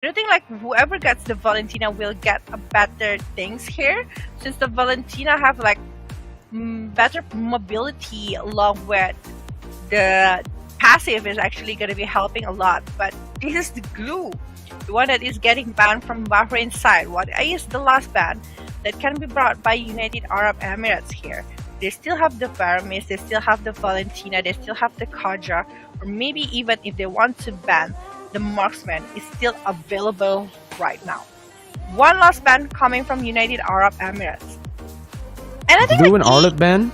I don't think like whoever gets the Valentina will get a better things here, since the Valentina have like better mobility along with the passive is actually going to be helping a lot. But this is the glue, the one that is getting banned from Bahrain side. What is the last ban that can be brought by United Arab Emirates here? They still have the Paramis, they still have the Valentina, they still have the Kaja, or maybe even if they want to ban the Marksman, is still available right now. One last ban coming from United Arab Emirates. And I think Blue like and Arlet ban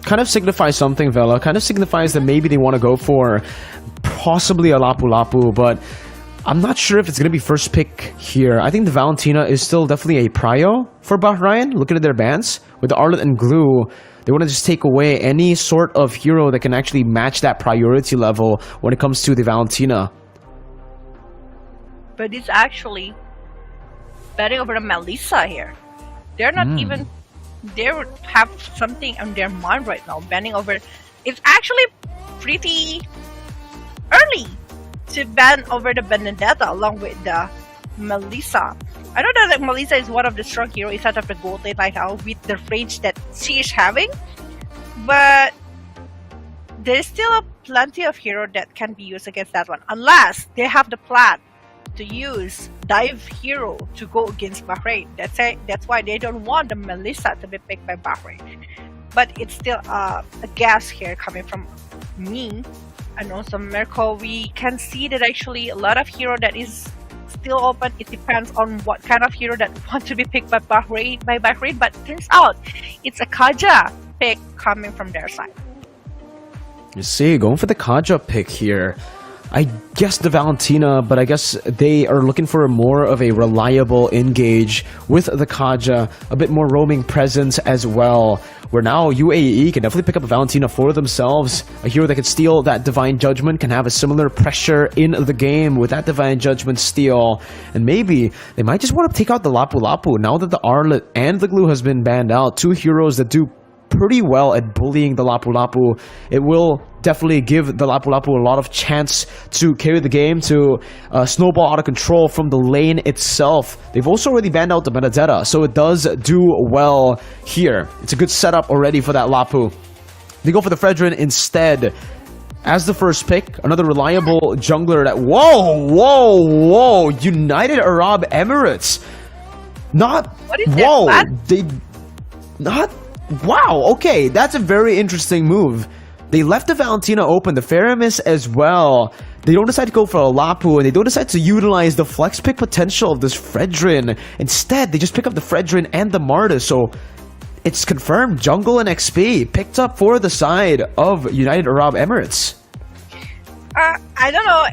kind of signifies something, Vela. Kind of signifies that maybe they want to go for possibly a Lapu Lapu, but I'm not sure if it's going to be first pick here. I think the Valentina is still definitely a prio for Bahrain. Looking at their bans, with the Arlet and Glue, they want to just take away any sort of hero that can actually match that priority level when it comes to the Valentina. but it's actually betting over the Melissa here. They're not even, they would have something on their mind right now, banning over. It's actually pretty early to ban over the Benedetta along with the Melissa. I know that Melissa is one of the strong heroes inside of the gold lane right now with the range that she is having, but there's still plenty of hero that can be used against that one, unless they have the plan to use dive hero to go against Bahrain. That's why they don't want the Melissa to be picked by Bahrain. But it's still a guess here coming from me and also Mirko. We can see that actually a lot of hero that is still open. It depends on what kind of hero that want to be picked by Bahrain. But turns out it's a Kaja pick coming from their side. You see, going for the Kaja pick here. I guess the Valentina, but I guess they are looking for more of a reliable engage with the Kaja, a bit more roaming presence as well. Where now UAE can definitely pick up a Valentina for themselves. A hero that can steal that Divine Judgment, can have a similar pressure in the game with that Divine Judgment steal. And maybe they might just want to take out the Lapu Lapu now that the Arlet and the Glue has been banned out. Two heroes that do pretty well at bullying the Lapu Lapu. It will definitely give the Lapu Lapu a lot of chance to carry the game, to snowball out of control from the lane itself. They've also already banned out the Benedetta, so it does do well here. It's a good setup already for that Lapu. They go for the Fredrin instead as the first pick. Another reliable jungler that... Whoa! United Arab Emirates. Not... What is that? They... Not... Wow, okay, that's a very interesting move. They left the Valentina open, the Faramis as well. They don't decide to go for a Lapu, and they don't decide to utilize the flex pick potential of this Fredrin. Instead, they just pick up the Fredrin and the Marta, so it's confirmed jungle and XP picked up for the side of United Arab Emirates. I don't know,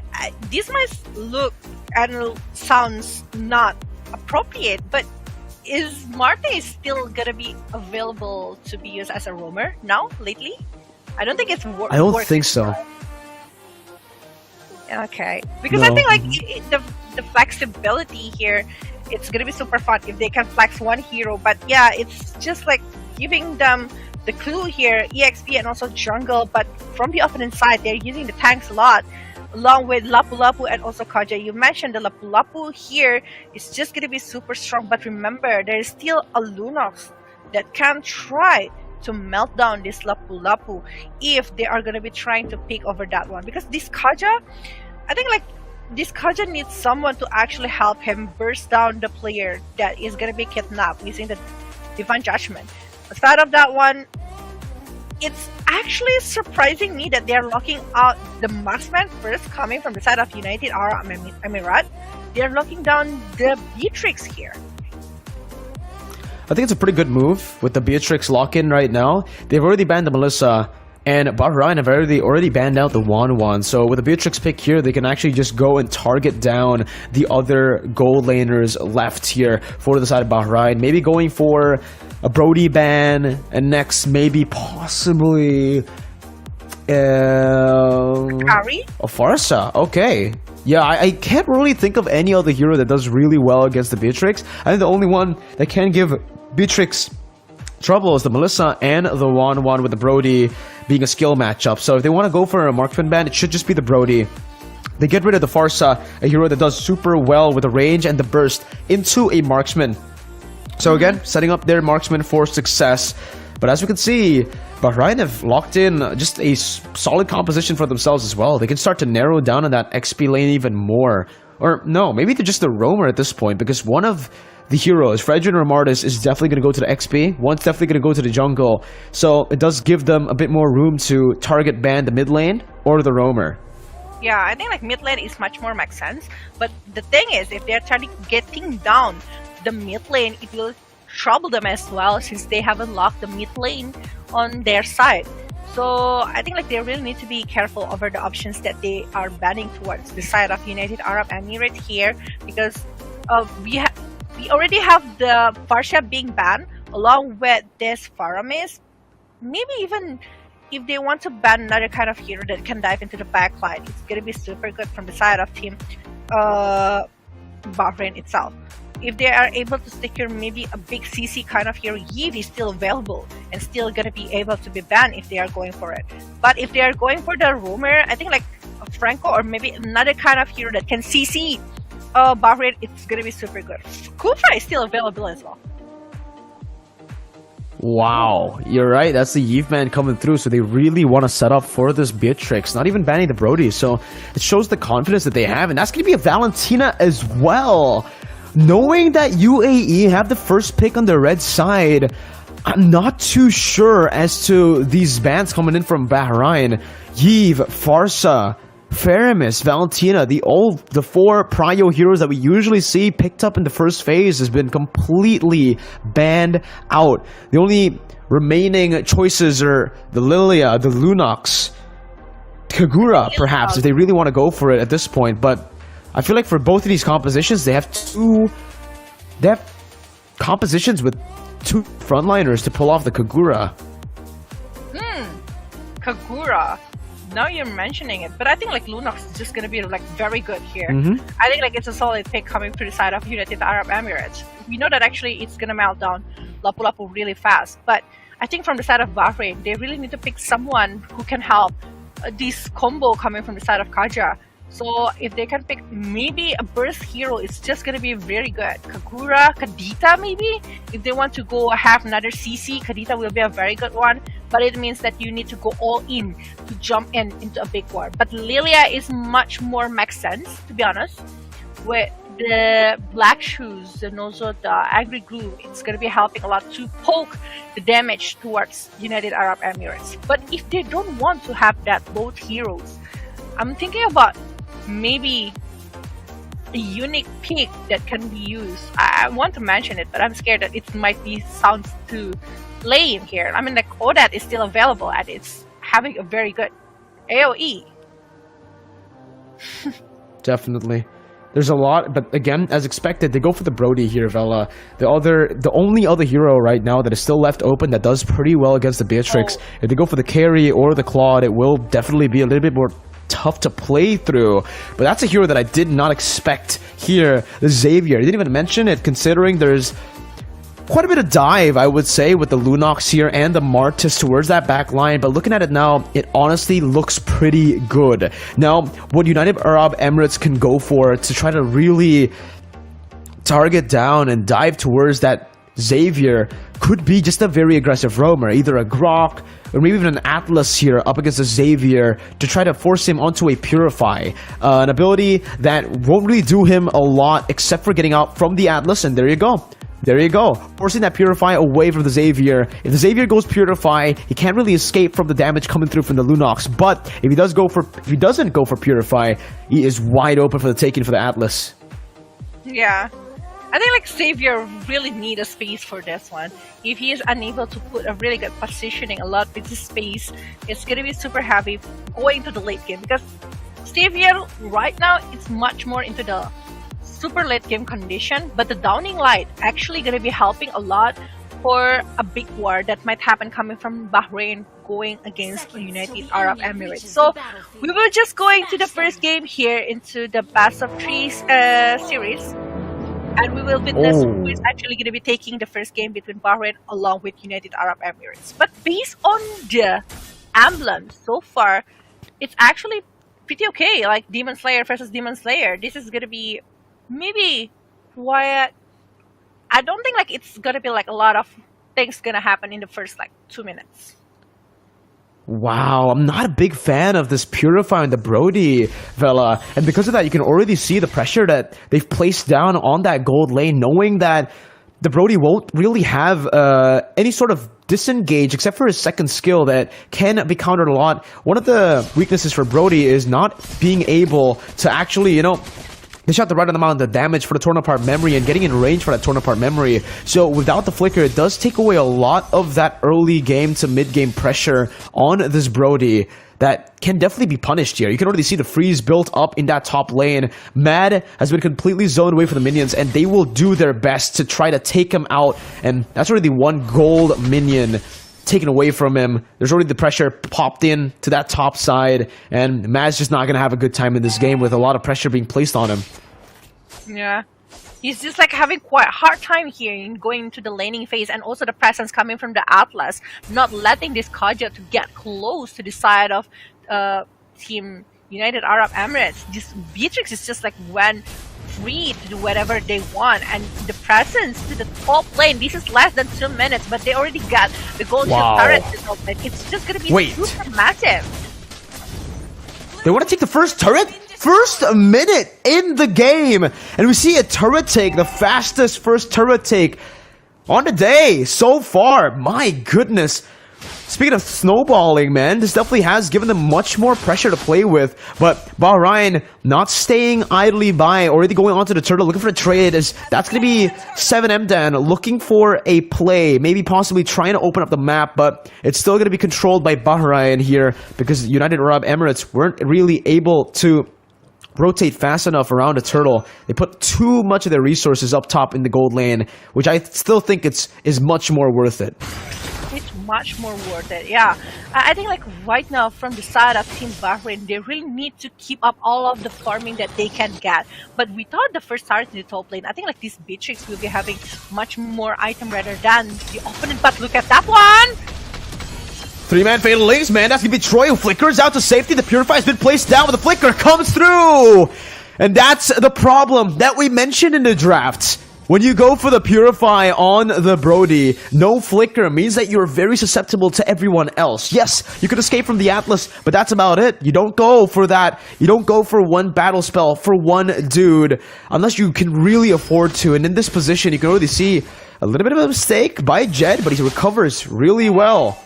this might look and sounds not appropriate, but is Marta still gonna be available to be used as a roamer now, lately? I don't think it's I don't think so. Okay, because No. I think like the flexibility here, it's gonna be super fun if they can flex one hero. But yeah, it's just like giving them the clue here, EXP and also jungle. But from the opponent side, they're using the tanks a lot, along with Lapu Lapu and also Kaja. You mentioned the Lapu Lapu here is just gonna be super strong. But remember, there is still a Lunox that can try to melt down this Lapu Lapu if they are gonna be trying to pick over that one, because this Kaja, I think like this Kaja needs someone to actually help him burst down the player that is gonna be kidnapped using the Divine Judgment. Aside of that one, it's actually surprising me that they're locking out the Marksman first coming from the side of United Arab Emirates. They're locking down the Beatrix here. I think it's a pretty good move with the Beatrix lock-in right now. They've already banned the Melissa, and Bahrain have already banned out the Wan. So with the Beatrix pick here, they can actually just go and target down the other gold laners left here for the side of Bahrain. Maybe going for a Brody ban, and next maybe possibly Kari? a Farsa. Okay. Yeah, I can't really think of any other hero that does really well against the Beatrix. I think the only one that can give Beatrix trouble is the Melissa and the Wan with the Brody being a skill matchup. So if they want to go for a Marksman ban, it should just be the Brody. They get rid of the Farsa, a hero that does super well with the range and the burst, into a marksman. So again, setting up their marksman for success. But as we can see, Bahrain have locked in just a solid composition for themselves as well. They can start to narrow down on that XP lane even more. Or no, maybe they're just a roamer at this point, because one of the heroes, Fredrin or Martis, is definitely going to go to the XP. One's definitely going to go to the jungle. So it does give them a bit more room to target ban the mid lane or the roamer. Yeah, I think like mid lane is much more makes sense. But the thing is, if they're trying to getting down the mid lane, it will trouble them as well, since they haven't locked the mid lane on their side. So I think like they really need to be careful over the options that they are banning towards the side of United Arab Emirates here, because we already have the Farsha being banned along with this Faramis. Maybe even if they want to ban another kind of hero that can dive into the backline, it's gonna be super good from the side of team Bahrain itself. If they are able to secure maybe a big CC kind of hero, Yve is still available and still gonna be able to be banned if they are going for it. But if they are going for the roamer, I think like a Franco or maybe another kind of hero that can CC Bahrain, it's gonna be super good. Kufra is still available as well. Wow, you're right. That's the Yve man coming through. So they really want to set up for this Beatrix, not even banning the Brody. So it shows the confidence that they have. And that's going to be a Valentina as well. Knowing that UAE have the first pick on the red side, I'm not too sure as to these bans coming in from Bahrain. Yve, Farsa, Faramis, Valentina, the four prio heroes that we usually see picked up in the first phase has been completely banned out. The only remaining choices are the Lilia, the Lunox, Kagura, perhaps, if they really want to go for it at this point. But I feel like for both of these compositions, they have compositions with two frontliners to pull off the Kagura. Kagura. Now you're mentioning it, but I think like Lunox is just gonna be like very good here. I think like it's a solid pick coming to the side of United Arab Emirates. We know that actually it's gonna melt down Lapu Lapu really fast, but I think from the side of Bahrain, they really need to pick someone who can help this combo coming from the side of Kaja. So if they can pick maybe a burst hero, it's just gonna be very good. Kagura, Kadita maybe? If they want to go have another CC, Kadita will be a very good one. But it means that you need to go all in to jump into a big war. But Lilia is much more makes sense, to be honest. With the black shoes and also the agri glue, it's gonna be helping a lot to poke the damage towards United Arab Emirates. But if they don't want to have that both heroes, I'm thinking about maybe a unique pick that can be used. I want to mention it, but I'm scared that it might be sounds too lame here. I mean, like Odat is still available and it's having a very good AoE. Definitely. There's a lot, but again, as expected, they go for the Brody here, Vela. The only other hero right now that is still left open that does pretty well against the Beatrix. If they go for the carry or the Claude, it will definitely be a little bit more tough to play through. But that's a hero that I did not expect here, the Xavier. I didn't even mention it, considering there's quite a bit of dive, I would say, with the Lunox here and the Martis towards that back line. But looking at it now, it honestly looks pretty good. Now, what United Arab Emirates can go for to try to really target down and dive towards that Xavier could be just a very aggressive roamer, either a Grok or maybe even an Atlas here up against a Xavier to try to force him onto a Purify, an ability that won't really do him a lot except for getting out from the Atlas. And there you go. There you go. Forcing that Purify away from the Xavier. If the Xavier goes Purify, he can't really escape from the damage coming through from the Lunox. But if he doesn't go for Purify, he is wide open for the taking for the Atlas. Yeah. I think like Xavier really need a space for this one. If he is unable to put a really good positioning a lot with his space, it's gonna be super heavy going to the late game, because Xavier right now is much more into the super late game condition, but the Downing Light actually gonna be helping a lot for a big war that might happen coming from Bahrain going against the United Arab Emirates. So we will just go into the first game here into the best of three series. And we will witness who is actually going to be taking the first game between Bahrain along with United Arab Emirates. But based on the emblems so far, it's actually pretty okay. Like Demon Slayer versus Demon Slayer. This is gonna be maybe quiet. I don't think like it's gonna be like a lot of things gonna happen in the first like 2 minutes. Wow, I'm not a big fan of this Purify and the Brody, Vela. And because of that, you can already see the pressure that they've placed down on that gold lane, knowing that the Brody won't really have any sort of disengage except for his second skill that can be countered a lot. One of the weaknesses for Brody is not being able to actually, dish out the right amount of damage for the torn apart memory and getting in range for that torn apart memory. So without the flicker, it does take away a lot of that early game to mid game pressure on this Brody that can definitely be punished here. You can already see the freeze built up in that top lane. Mad has been completely zoned away from the minions, and they will do their best to try to take him out. And that's already one gold minion taken away from him. There's already the pressure popped in to that top side, and Mad's just not going to have a good time in this game with a lot of pressure being placed on him. Yeah. He's just like having quite a hard time here in going into the laning phase, and also the presence coming from the Atlas, not letting this Kaja to get close to the side of Team United Arab Emirates. This Beatrix is just like went free to do whatever they want, and the presence to the top lane, this is less than 2 minutes, but they already got the gold shield turret to top lane. It's just gonna be super massive. They want to take the first turret? First minute in the game, and we see a turret take, the fastest first turret take on the day so far. My goodness. Speaking of snowballing, man, this definitely has given them much more pressure to play with. But Bahrain not staying idly by, already going onto the turtle, looking for a trade. As that's going to be 7MDan looking for a play, maybe possibly trying to open up the map, but it's still going to be controlled by Bahrain here because United Arab Emirates weren't really able to rotate fast enough around the turtle. They put too much of their resources up top in the gold lane, which I still think is much more worth it. It's much more worth it, yeah. I think like right now from the side of Team Bahrain, they really need to keep up all of the farming that they can get. But without the first turret in the top lane, I think like this Beatrix will be having much more item rather than the opponent. But look at that one! 3-man Fatal Links, man. That's going to be Troy who flickers out to safety. The Purify has been placed down, but the flicker comes through. And that's the problem that we mentioned in the drafts. When you go for the Purify on the Brody, no flicker means that you're very susceptible to everyone else. Yes, you could escape from the Atlas, but that's about it. You don't go for that. You don't go for one battle spell for one dude unless you can really afford to. And in this position, you can already see a little bit of a mistake by Jed, but he recovers really well.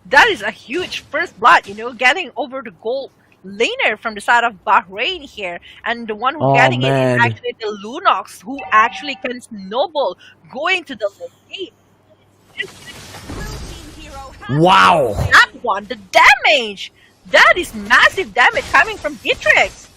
That is a huge first blood, getting over the gold laner from the side of Bahrain here. And the one who's getting it is actually the Lunox, who actually can snowball going to the lane. Wow! That one, the damage! That is massive damage coming from Beatrix.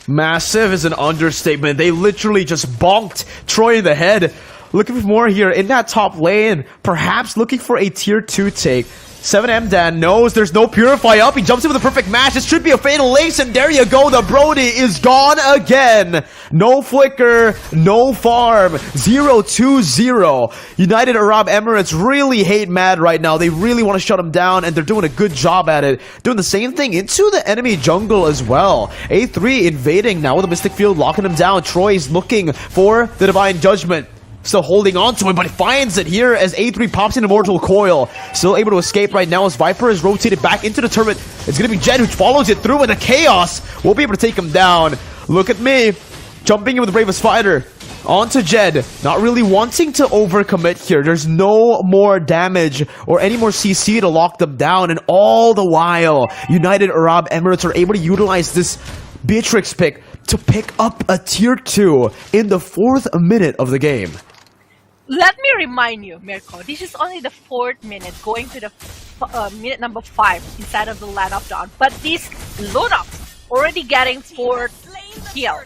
Massive is an understatement. They literally just bonked Troy in the head. Looking for more here in that top lane. Perhaps looking for a tier 2 take. 7MDan knows there's no Purify up. He jumps in with a perfect match. This should be a Fatal Links, and there you go. The Brody is gone again. No flicker, no farm. 0-2-0. United Arab Emirates really hate Mad right now. They really want to shut him down, and they're doing a good job at it. Doing the same thing into the enemy jungle as well. A3 invading now with a Mystic Field, locking him down. Troy's looking for the Divine Judgment. Still holding on to him, but he finds it here as A3 pops in Immortal Coil. Still able to escape right now as Viper is rotated back into the turret. It's going to be Jed who follows it through, and the Chaos will be able to take him down. Look at me, jumping in with the Bravest Fighter. Onto Jed, not really wanting to overcommit here. There's no more damage or any more CC to lock them down, and all the while, United Arab Emirates are able to utilize this Beatrix pick to pick up a tier 2 in the 4th minute of the game. Let me remind you, Mirko, this is only the 4th minute, going to the minute number 5 inside of the Land of Dawn. But this Lunox already getting 4th kill.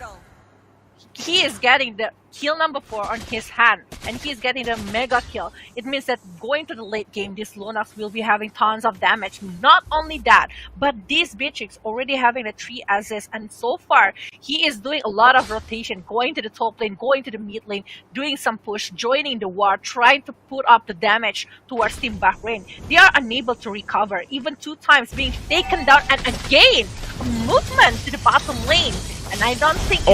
he is getting the kill number 4 on his hand, and he is getting the mega kill. It means that going to the late game, this Lunox will be having tons of damage. Not only that, but this Beatrix already having the 3 assists, and so far he is doing a lot of rotation, going to the top lane, going to the mid lane, doing some push, joining the war, trying to put up the damage towards Team Bahrain. They are unable to recover, even 2 times being taken down, and again a movement to the bottom lane, and I don't think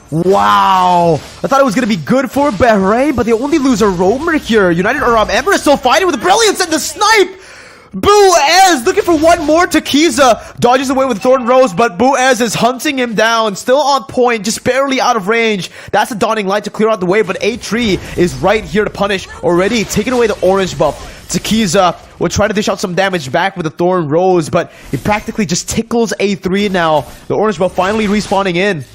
Wow! I thought it was going to be good for Bahrain, but they only lose a roamer here. United Arab Emirates still fighting with brilliance and the snipe! Buez looking for one more. Takiza dodges away with Thorn Rose, but Buez is hunting him down. Still on point, just barely out of range. That's a Dawning Light to clear out the way, but A3 is right here to punish already, taking away the orange buff. Takiza will try to dish out some damage back with the Thorn Rose, but it practically just tickles A3 now. The orange buff finally respawning in.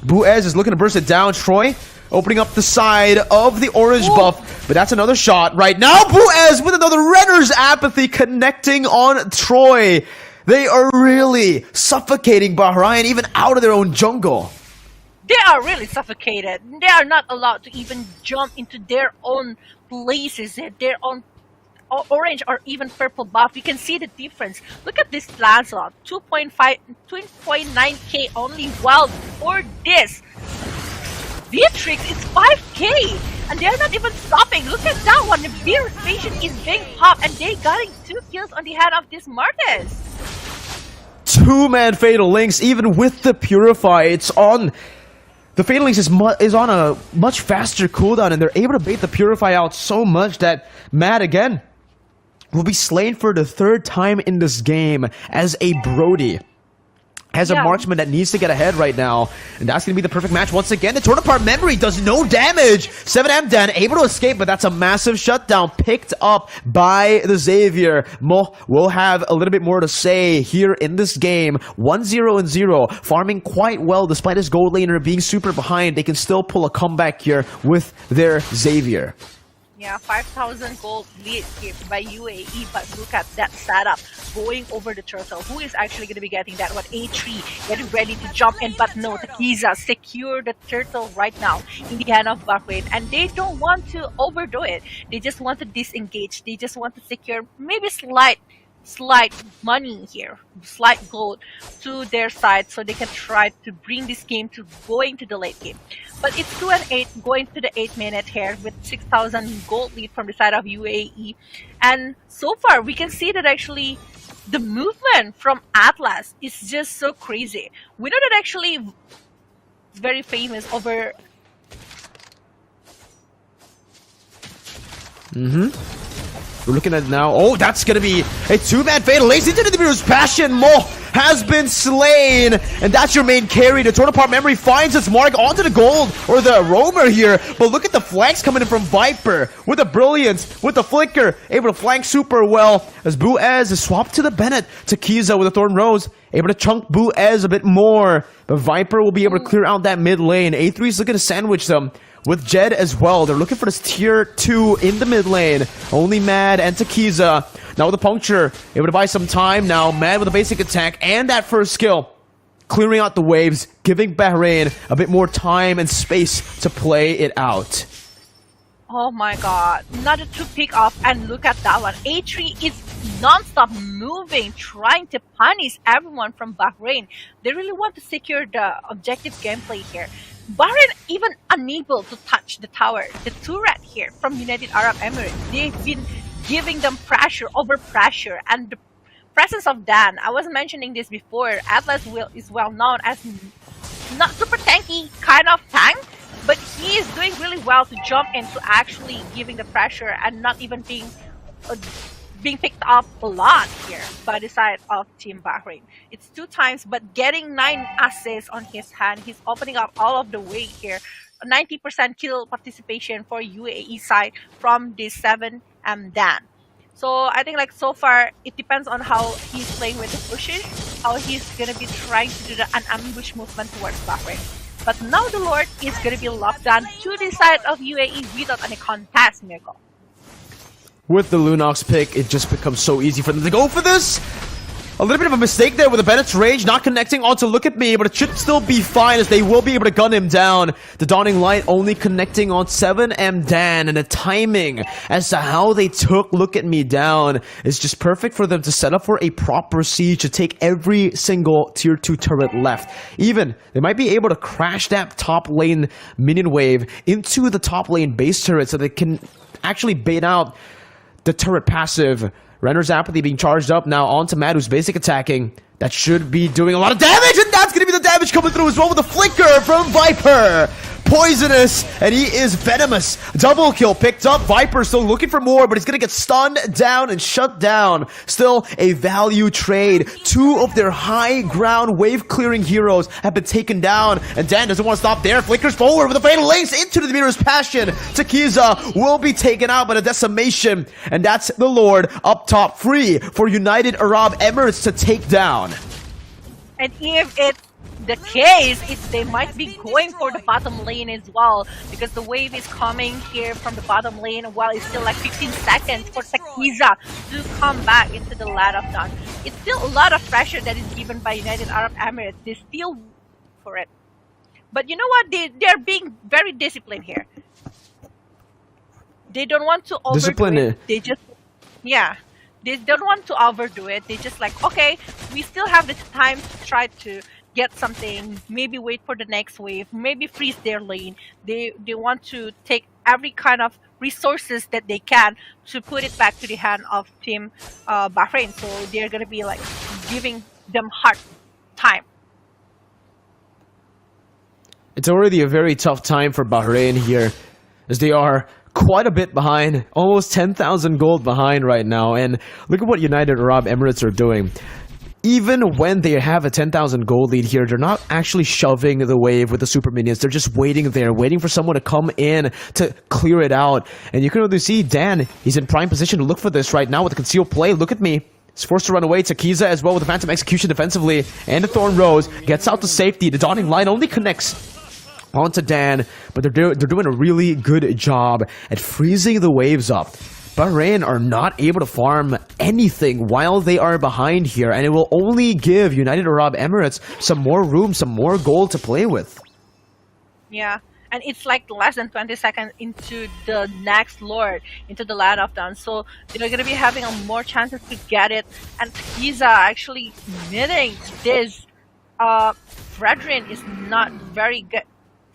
Buez is looking to burst it down. Troy opening up the side of the orange buff, but that's another shot right now. Buez with another Renner's Apathy connecting on Troy. They are really suffocating Bahrain even out of their own jungle. They are really suffocated. They are not allowed to even jump into their own places, their own orange or even purple buff. You can see the difference. Look at this Lancelot, 2.9k only, while for this Beatrix is 5k, and they're not even stopping. Look at that one. The Beer Station is being popped, and they getting 2 kills on the hand of this Martes. 2-man Fatal Links, even with the Purify, it's on. The Fatal Links is on a much faster cooldown, and they're able to bait the Purify out so much that Matt again will be slain for the 3rd time in this game as a Brody. As a marksman that needs to get ahead right now. And that's going to be the perfect match once again. The Torn Apart Memory does no damage. 7M Dan able to escape, but that's a massive shutdown picked up by the Xavier. Mo will have a little bit more to say here in this game. 1-0-0. Farming quite well despite his gold laner being super behind. They can still pull a comeback here with their Xavier. Yeah, 5,000 gold lead here by UAE, but look at that setup going over the turtle. Who is actually going to be getting that one? A3 getting ready to jump in, but no, Takiza secure the turtle right now in the hand of Bahrain, and they don't want to overdo it. They just want to disengage. They just want to secure maybe slight money here, slight gold to their side, so they can try to bring this game to going to the late game. But it's 2-8 going to the 8th minute here with 6,000 gold lead from the side of UAE. And so far we can see that actually the movement from Atlas is just so crazy. We know that actually it's very famous over We're looking at it now. Oh, that's going to be a 2-man Fatal Links into the Mirror's Passion. Mo has been slain. And that's your main carry. The Torn Apart Memory finds its mark onto the gold or the roamer here. But look at the flanks coming in from Viper with the Brilliance, with the Flicker. Able to flank super well as Buez is swapped to the Bennett. Takiza with a Thorn Rose. Able to chunk Buez a bit more. But Viper will be able to clear out that mid lane. A3 is looking to sandwich them with Jed as well. They're looking for this tier 2 in the mid lane. Only Mad and Takiza. Now with the puncture, able to buy some time now. Mad with a basic attack and that first skill. Clearing out the waves, giving Bahrain a bit more time and space to play it out. Oh my god, another 2 pick off, and look at that one. A3 is non-stop moving, trying to punish everyone from Bahrain. They really want to secure the objective gameplay here. Bahrain even unable to touch the tower, the turret here from United Arab Emirates. They've been giving them pressure over pressure, and the presence of Dan, I was mentioning this before, Atlas is well known as not super tanky kind of tank, but he is doing really well to jump into actually giving the pressure and not even being picked up a lot here by the side of Team Bahrain. It's 2 times, but getting 9 assists on his hand. He's opening up all of the way here. 90% kill participation for UAE side from this 7 Dan. So I think like so far, it depends on how he's playing with the pushes, how he's going to be trying to do an ambush movement towards Bahrain. But now the Lord is going to be locked down to the side of UAE without any contest, Mirko. With the Lunox pick, it just becomes so easy for them to go for this. A little bit of a mistake there with the Bennett's Rage not connecting onto Look At Me, but it should still be fine as they will be able to gun him down. The Dawning Light only connecting on 7M Dan, and the timing as to how they took Look At Me down is just perfect for them to set up for a proper siege to take every single tier 2 turret left. Even, they might be able to crash that top lane minion wave into the top lane base turret so they can actually bait out the turret passive. Renner's Apathy being charged up now onto Matt, who's basic attacking. That should be doing a lot of damage, and that's going to be the damage coming through as well with the flicker from Viper. Poisonous, and he is venomous. Double kill picked up. Viper still looking for more, but he's going to get stunned down and shut down. Still a value trade. 2 of their high ground wave clearing heroes have been taken down, and Dan doesn't want to stop there. Flickers forward with a fatal links into the Mirror's Passion. Takiza will be taken out by the decimation, and that's the Lord up top, free for United Arab Emirates to take down. And if it's the case, they might be going for the bottom lane as well, because the wave is coming here from the bottom lane while it's still like 15 seconds for Takiza to come back into the Land of Dawn. It's still a lot of pressure that is given by United Arab Emirates. They still for it. But you know what? They're being very disciplined here. They don't want to overdo it. They just, yeah. They don't want to overdo it. They just like, okay, we still have the time to try to get something, maybe wait for the next wave, maybe freeze their lane. They want to take every kind of resources that they can to put it back to the hand of Team Bahrain. So they're gonna be like giving them hard time. It's already a very tough time for Bahrain here, as they are quite a bit behind, almost 10,000 gold behind right now. And look at what United Arab Emirates are doing. Even when they have a 10,000 gold lead here, they're not actually shoving the wave with the super minions. They're just waiting there, waiting for someone to come in to clear it out. And you can really see Dan, he's in prime position to look for this right now with the concealed play. Look at me. He's forced to run away. Takiza as well with the Phantom Execution defensively. And the Thorn Rose gets out to safety. The Dawning Line only connects onto Dan, but they're doing a really good job at freezing the waves up. Bahrain are not able to farm anything while they are behind here, and it will only give United Arab Emirates some more room, some more gold to play with. Yeah, and it's like less than 20 seconds into the next Lord, into the Land of Dawn, so they're going to be having more chances to get it. And Takiza actually meeting this Fredrin is not very good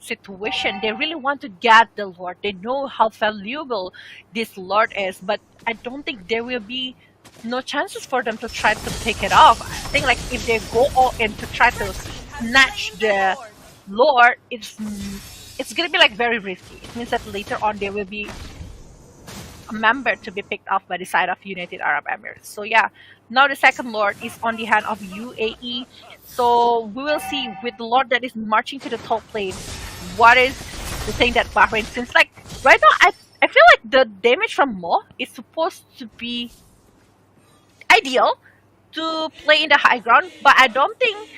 situation. They really want to get the Lord. They know how valuable this Lord is, but I don't think there will be no chances for them to try to pick it off. I think like if they go all in to try to snatch the Lord, it's gonna be like very risky. It means that later on there will be a member to be picked off by the side of United Arab Emirates. So yeah, now the second Lord is on the hand of UAE. So we will see with the Lord that is marching to the top lane, what is the thing that Bahrain, since like right now I feel like the damage from Mo is supposed to be ideal to play in the high ground, but I don't think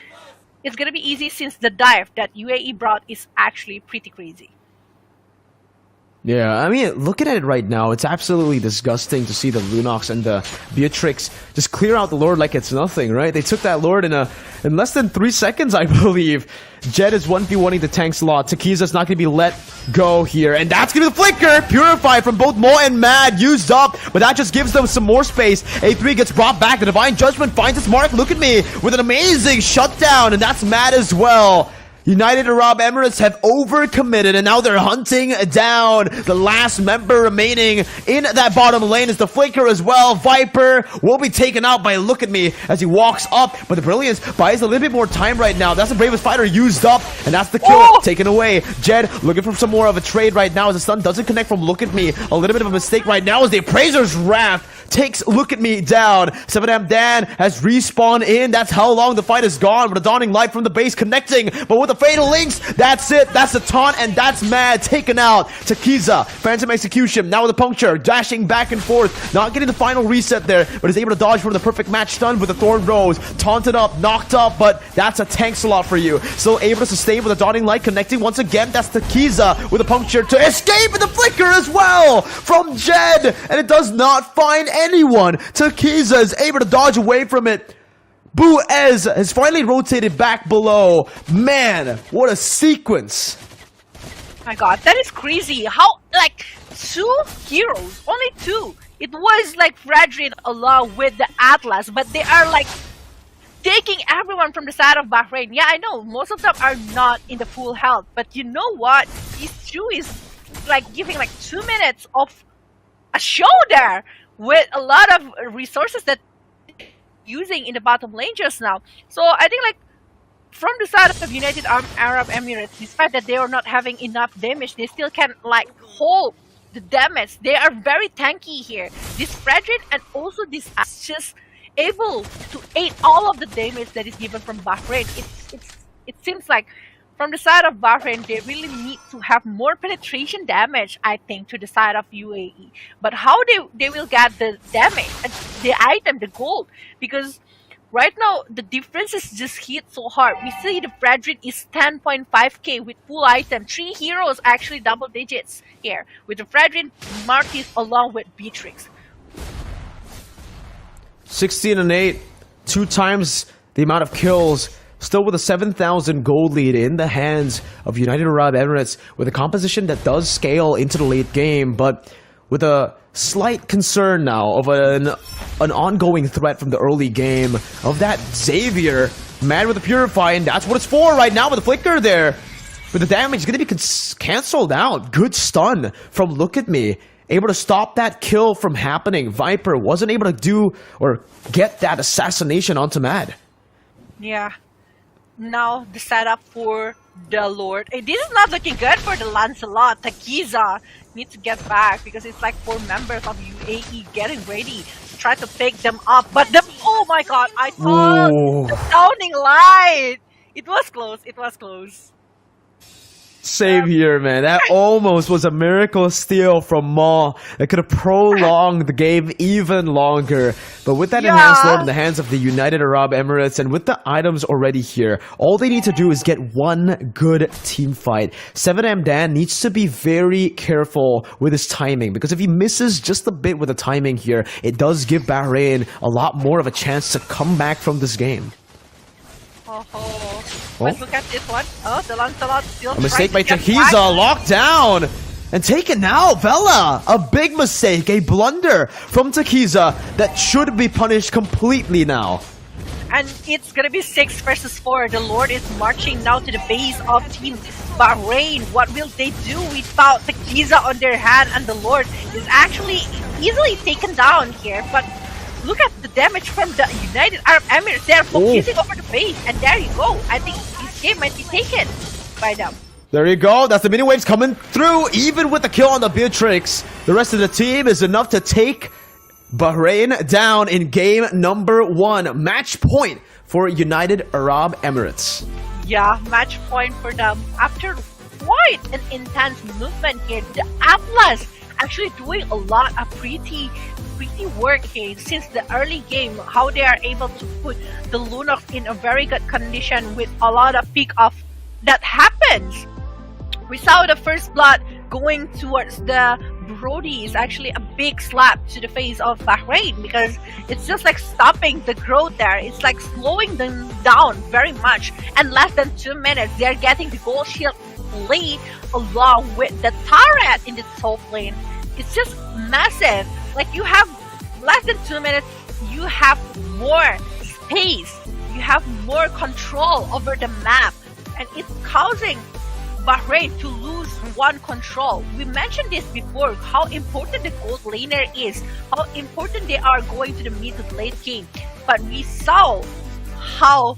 it's gonna be easy since the dive that UAE brought is actually pretty crazy. Yeah, I mean, looking at it right now, it's absolutely disgusting to see the Lunox and the Beatrix just clear out the Lord like it's nothing, right? They took that Lord in less than 3 seconds, I believe. Jed is 1v1ing the tank slot. Takiza's not going to be let go here. And that's going to be the flicker! Purify from both Mo and Mad used up, but that just gives them some more space. A3 gets brought back. The Divine Judgment finds its mark. Look at me with an amazing shutdown, and that's Mad as well. United Arab Emirates have overcommitted, and now they're hunting down the last member remaining in that bottom lane is the Flicker as well. Viper will be taken out by Look At Me as he walks up, but the Brilliance buys a little bit more time right now. That's the Bravest Fighter used up, and that's the kill taken away. Jed looking for some more of a trade right now as the stun doesn't connect from Look At Me. A little bit of a mistake right now as the Appraiser's Wrath takes Look At Me down. 7M Dan has respawned in. That's how long the fight is gone, with a Dawning Light from the base connecting, but with the Fatal Links, that's it. That's the taunt, and that's Mad taken out. Takiza, Phantom Execution, now with a puncture, dashing back and forth, not getting the final reset there, but is able to dodge from the perfect match stun with the Thorn Rose, taunted up, knocked up, but that's a tank slot for you. Still able to sustain with a Dawning Light connecting once again. That's Takiza with a puncture to escape, and the Flicker as well from Jed, and it does not find anyone. Takiza is able to dodge away from it. Buez has finally rotated back below. Man, what a sequence. My god, that is crazy. How, like, 2 heroes, only 2. It was like Fredrin along with the Atlas, but they are like taking everyone from the side of Bahrain. Yeah, I know, most of them are not in the full health, but you know what? These 2 is like giving like 2 minutes of a show there with a lot of resources that using in the bottom lane just now. So I think like from the side of United Arab Emirates, despite that they are not having enough damage, they still can like hold the damage. They are very tanky here. This Fredrin and also this just able to aid all of the damage that is given from Bahrain. It seems like from the side of Bahrain, they really need to have more penetration damage, I think, to the side of UAE. But how they will get the damage, the item, the gold? Because right now, the difference is just hit so hard. We see the Fredrin is 10.5k with full item. 3 heroes actually double digits here. With the Fredrin, Martis along with Beatrix. 16 and 8, 2 times the amount of kills. Still with a 7,000 gold lead in the hands of United Arab Emirates, with a composition that does scale into the late game, but with a slight concern now of an ongoing threat from the early game of that Xavier, mad with the Purify, and that's what it's for right now with the Flicker there. But the damage is going to be cancelled out. Good stun from Look At Me. Able to stop that kill from happening. Viper wasn't able to do or get that assassination onto Mad. Yeah. Now the setup for the Lord. This is not looking good for the Lancelot. Takiza needs to get back because it's like 4 members of UAE getting ready to try to pick them up. But oh my god, I saw the sounding light. It was close. It was close. Same here, man. That almost was a miracle steal from Maw that could have prolonged the game even longer. But with that enhanced Lord in the hands of the United Arab Emirates and with the items already here, all they need to do is get one good team fight. 7M Dan needs to be very careful with his timing, because if he misses just a bit with the timing here, it does give Bahrain a lot more of a chance to come back from this game. But look at this one. Oh, the Lancelot still a mistake by Takiza, locked down and taken now. Vela, a big mistake, a blunder from Takiza that should be punished completely now. And it's gonna be 6 versus 4. The Lord is marching now to the base of Team Bahrain. What will they do without Takiza on their hand? And the Lord is actually easily taken down here. But look at the damage from the United Arab Emirates. They're focusing over the base. And there you go. I think this game might be taken by them. There you go. That's the mini waves coming through. Even with the kill on the Beatrix, the rest of the team is enough to take Bahrain down in game number 1. Match point for United Arab Emirates. Yeah, match point for them. After quite an intense movement here, the Atlas actually doing a lot of pretty work here since the early game. How they are able to put the Lunox in a very good condition with a lot of pick off that happens. We saw the first blood going towards the Brody is actually a big slap to the face of Bahrain, because it's just like stopping the growth there. It's like slowing them down very much. And less than 2 minutes, they're getting the gold shield lead along with the turret in the top lane. It's just massive. Like, you have less than 2 minutes, you have more space, you have more control over the map, and it's causing Bahrain to lose one control. We mentioned this before, how important the gold laner is, how important they are going to the mid to late game. But we saw how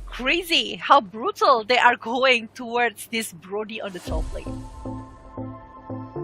crazy, how brutal they are going towards this Brody on the top lane.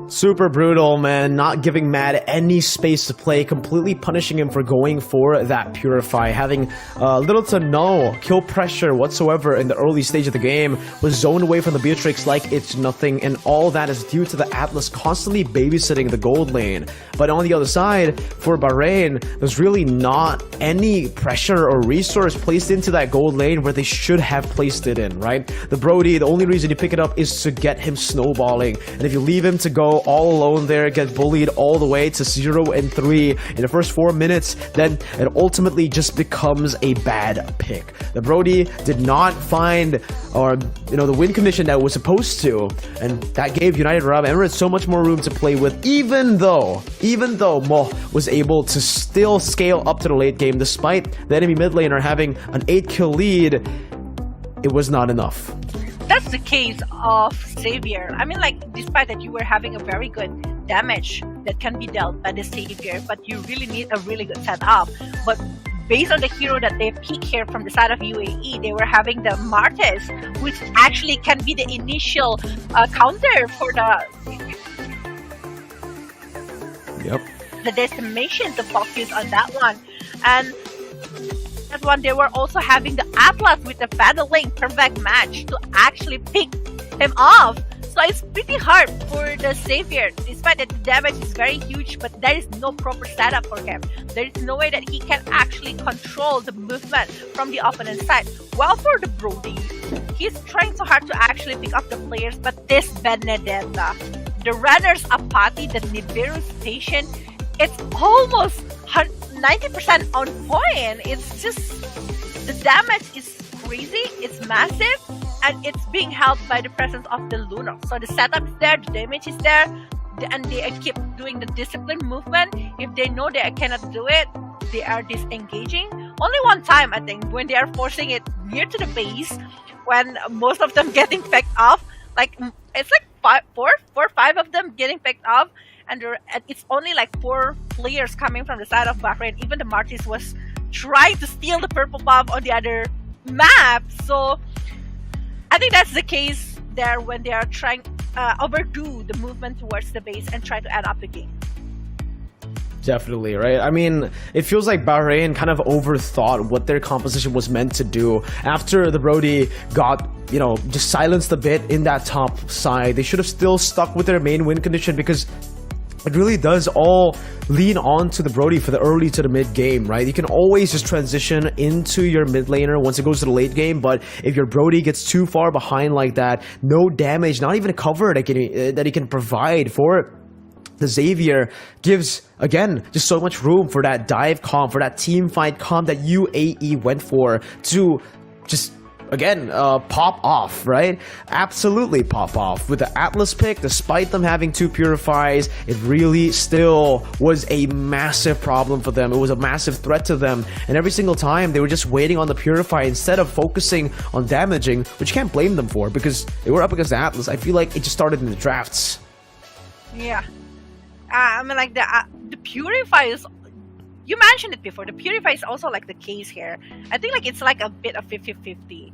Super brutal, man. Not giving Mad any space to play, completely punishing him for going for that Purify, having little to no kill pressure whatsoever in the early stage of the game, was zoned away from the Beatrix like it's nothing, and all that is due to the Atlas constantly babysitting the gold lane. But on the other side, for Bahrain, there's really not any pressure or resource placed into that gold lane where they should have placed it in, right? The Brody, the only reason you pick it up is to get him snowballing, and if you leave him to go go all alone there, get bullied all the way to 0-3 in the first 4 minutes. Then it ultimately just becomes a bad pick. The Brody did not find the win condition that was supposed to, and that gave United Arab Emirates so much more room to play with, even though Mo was able to still scale up to the late game despite the enemy mid laner having an 8-kill lead. It was not enough. That's the case of Savior. I mean, like, despite that you were having a very good damage that can be dealt by the Savior, but you really need a really good setup. But based on the hero that they pick here from the side of UAE, they were having the Martes, which actually can be the initial counter for the decimation to focus on that one. And that one, they were also having the Atlas with the Paddling perfect match to actually pick him off. So it's pretty hard for the Savior, despite that the damage is very huge, but there is no proper setup for him. There is no way that he can actually control the movement from the opponent side. Well, for the Brody, he's trying so hard to actually pick up the players, but this Benedetta, the runner's apathy, the Nibiru station, it's almost 90% on point. It's just, the damage is crazy, it's massive, and it's being helped by the presence of the Lunar. So the setup is there, the damage is there, and they keep doing the discipline movement. If they know they cannot do it, they are disengaging. Only one time, I think, when they are forcing it near to the base, when most of them getting picked off, like, it's like four or five of them getting picked off, and it's only like 4 players coming from the side of Bahrain. Even the Martis was trying to steal the purple buff on the other map. So I think that's the case there when they are trying overdo the movement towards the base and try to end up the game. Definitely, right? I mean, it feels like Bahrain kind of overthought what their composition was meant to do. After the Brody got, just silenced a bit in that top side, they should have still stuck with their main win condition, because it really does all lean on to the Brody for the early to the mid game, right? You can always just transition into your mid laner once it goes to the late game, but if your Brody gets too far behind like that, no damage, not even a cover that he can provide for it, the Xavier gives, again, just so much room for that dive comp, for that team fight comp that UAE went for to just, again, pop off, right? Absolutely pop off. With the Atlas pick, despite them having 2 purifies, it really still was a massive problem for them. It was a massive threat to them. And every single time, they were just waiting on the purify instead of focusing on damaging, which you can't blame them for, because they were up against the Atlas. I feel like it just started in the drafts. Yeah. I mean, like, the purify is, you mentioned it before, the purify is also like the case here. I think like it's like a bit of 50-50.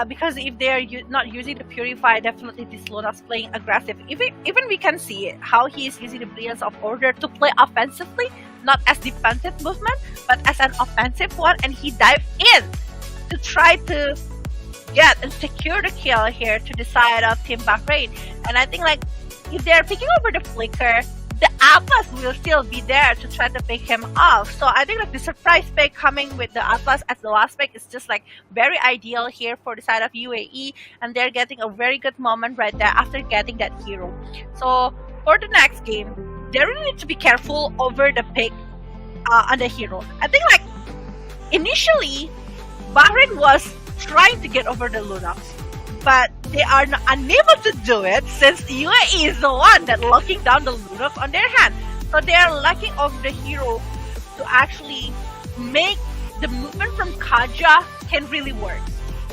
Because if they're not using the purify, definitely this Luna's playing aggressive. Even we can see how he is using the Brilliance of Order to play offensively, not as defensive movement, but as an offensive one, and he dived in to try to get and secure the kill here to the side of Team Bahrain. And I think like if they're picking over the Flicker, the Atlas will still be there to try to pick him off. So I think like the surprise pick coming with the Atlas as the last pick is just like very ideal here for the side of UAE, and they're getting a very good moment right there after getting that hero. So for the next game, they really need to be careful over the pick on the hero. I think like initially Bahrain was trying to get over the Lunox, but they are unable to do it since UAE is the one that locking down the Lunox on their hand. So they are lacking of the hero to actually make the movement from Kaja can really work.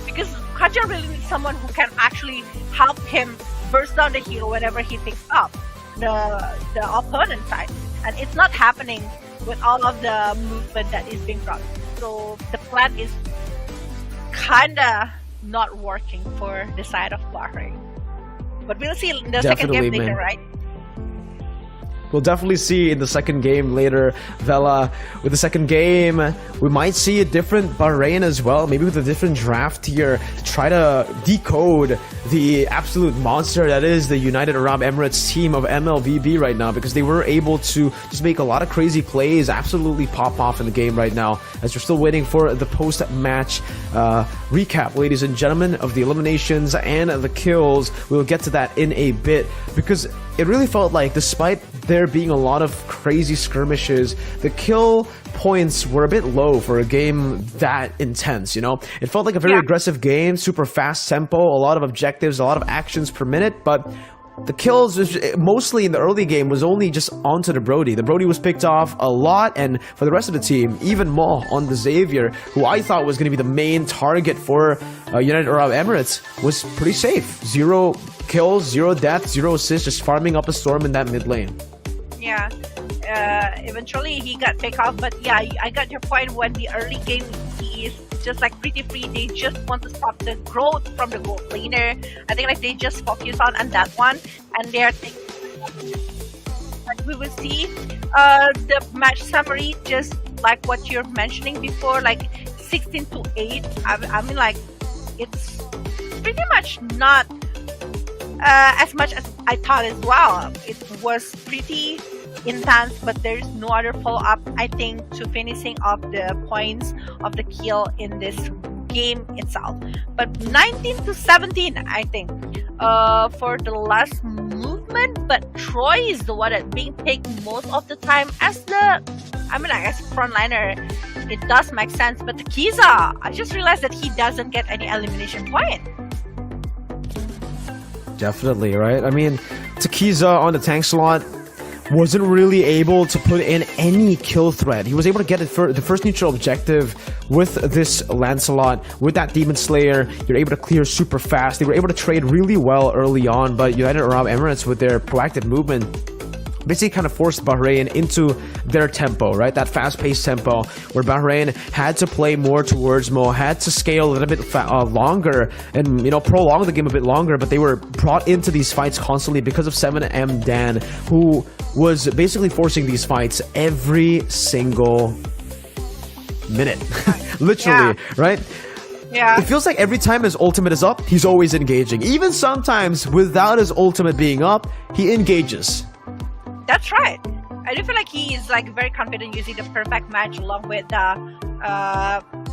Because Kaja really needs someone who can actually help him burst down the hero whenever he picks up the opponent side. And it's not happening with all of the movement that is being brought. So the plan is kinda not working for the side of Bahrain. But we'll see in the second game later, right? We'll definitely see in the second game later, Vela. With the second game, we might see a different Bahrain as well, maybe with a different draft here to try to decode the absolute monster that is the United Arab Emirates team of MLBB right now, because they were able to just make a lot of crazy plays, absolutely pop off in the game right now, as we're still waiting for the post-match recap, ladies and gentlemen, of the eliminations and the kills. We'll get to that in a bit, because it really felt like, despite there being a lot of crazy skirmishes, the kill points were a bit low for a game that intense, you know? It felt like a very aggressive game, super fast tempo, a lot of objectives, a lot of actions per minute, but the kills, mostly in the early game, was only just onto the Brody. The Brody was picked off a lot, and for the rest of the team, even more on the Xavier, who I thought was going to be the main target for United Arab Emirates, was pretty safe. 0 kills, 0 deaths, 0 assists, just farming up a storm in that mid lane. Yeah, eventually he got picked off, but yeah, I got your point. When the early game he is just like pretty free, they just want to stop the growth from the gold laner. I think like they just focus on that one, and they're thinking, like we will see the match summary, just like what you're mentioning before, like 16-8. I mean, like, it's pretty much not as much as I thought as well. It was pretty intense, but there's no other follow-up, I think, to finishing off the points of the kill in this game itself. But 19-17, I think, for the last movement. But Troy is the one that being picked most of the time as the, I mean, like, as frontliner. It does make sense. But Kiza, I just realized that he doesn't get any elimination point. Definitely, right? I mean, Takiza on the tank slot wasn't really able to put in any kill threat. He was able to get it for the first neutral objective with this Lancelot, with that Demon Slayer. You're able to clear super fast. They were able to trade really well early on, but United Arab Emirates, with their proactive movement, basically kind of forced Bahrain into their tempo, right? That fast-paced tempo where Bahrain had to play more towards Mo, had to scale a little bit longer and, you know, prolong the game a bit longer, but they were brought into these fights constantly because of 7M Dan, who was basically forcing these fights every single minute. Literally, right? Yeah. It feels like every time his ultimate is up, he's always engaging. Even sometimes without his ultimate being up, he engages. That's right. I do feel like he is like very confident using the perfect match along with the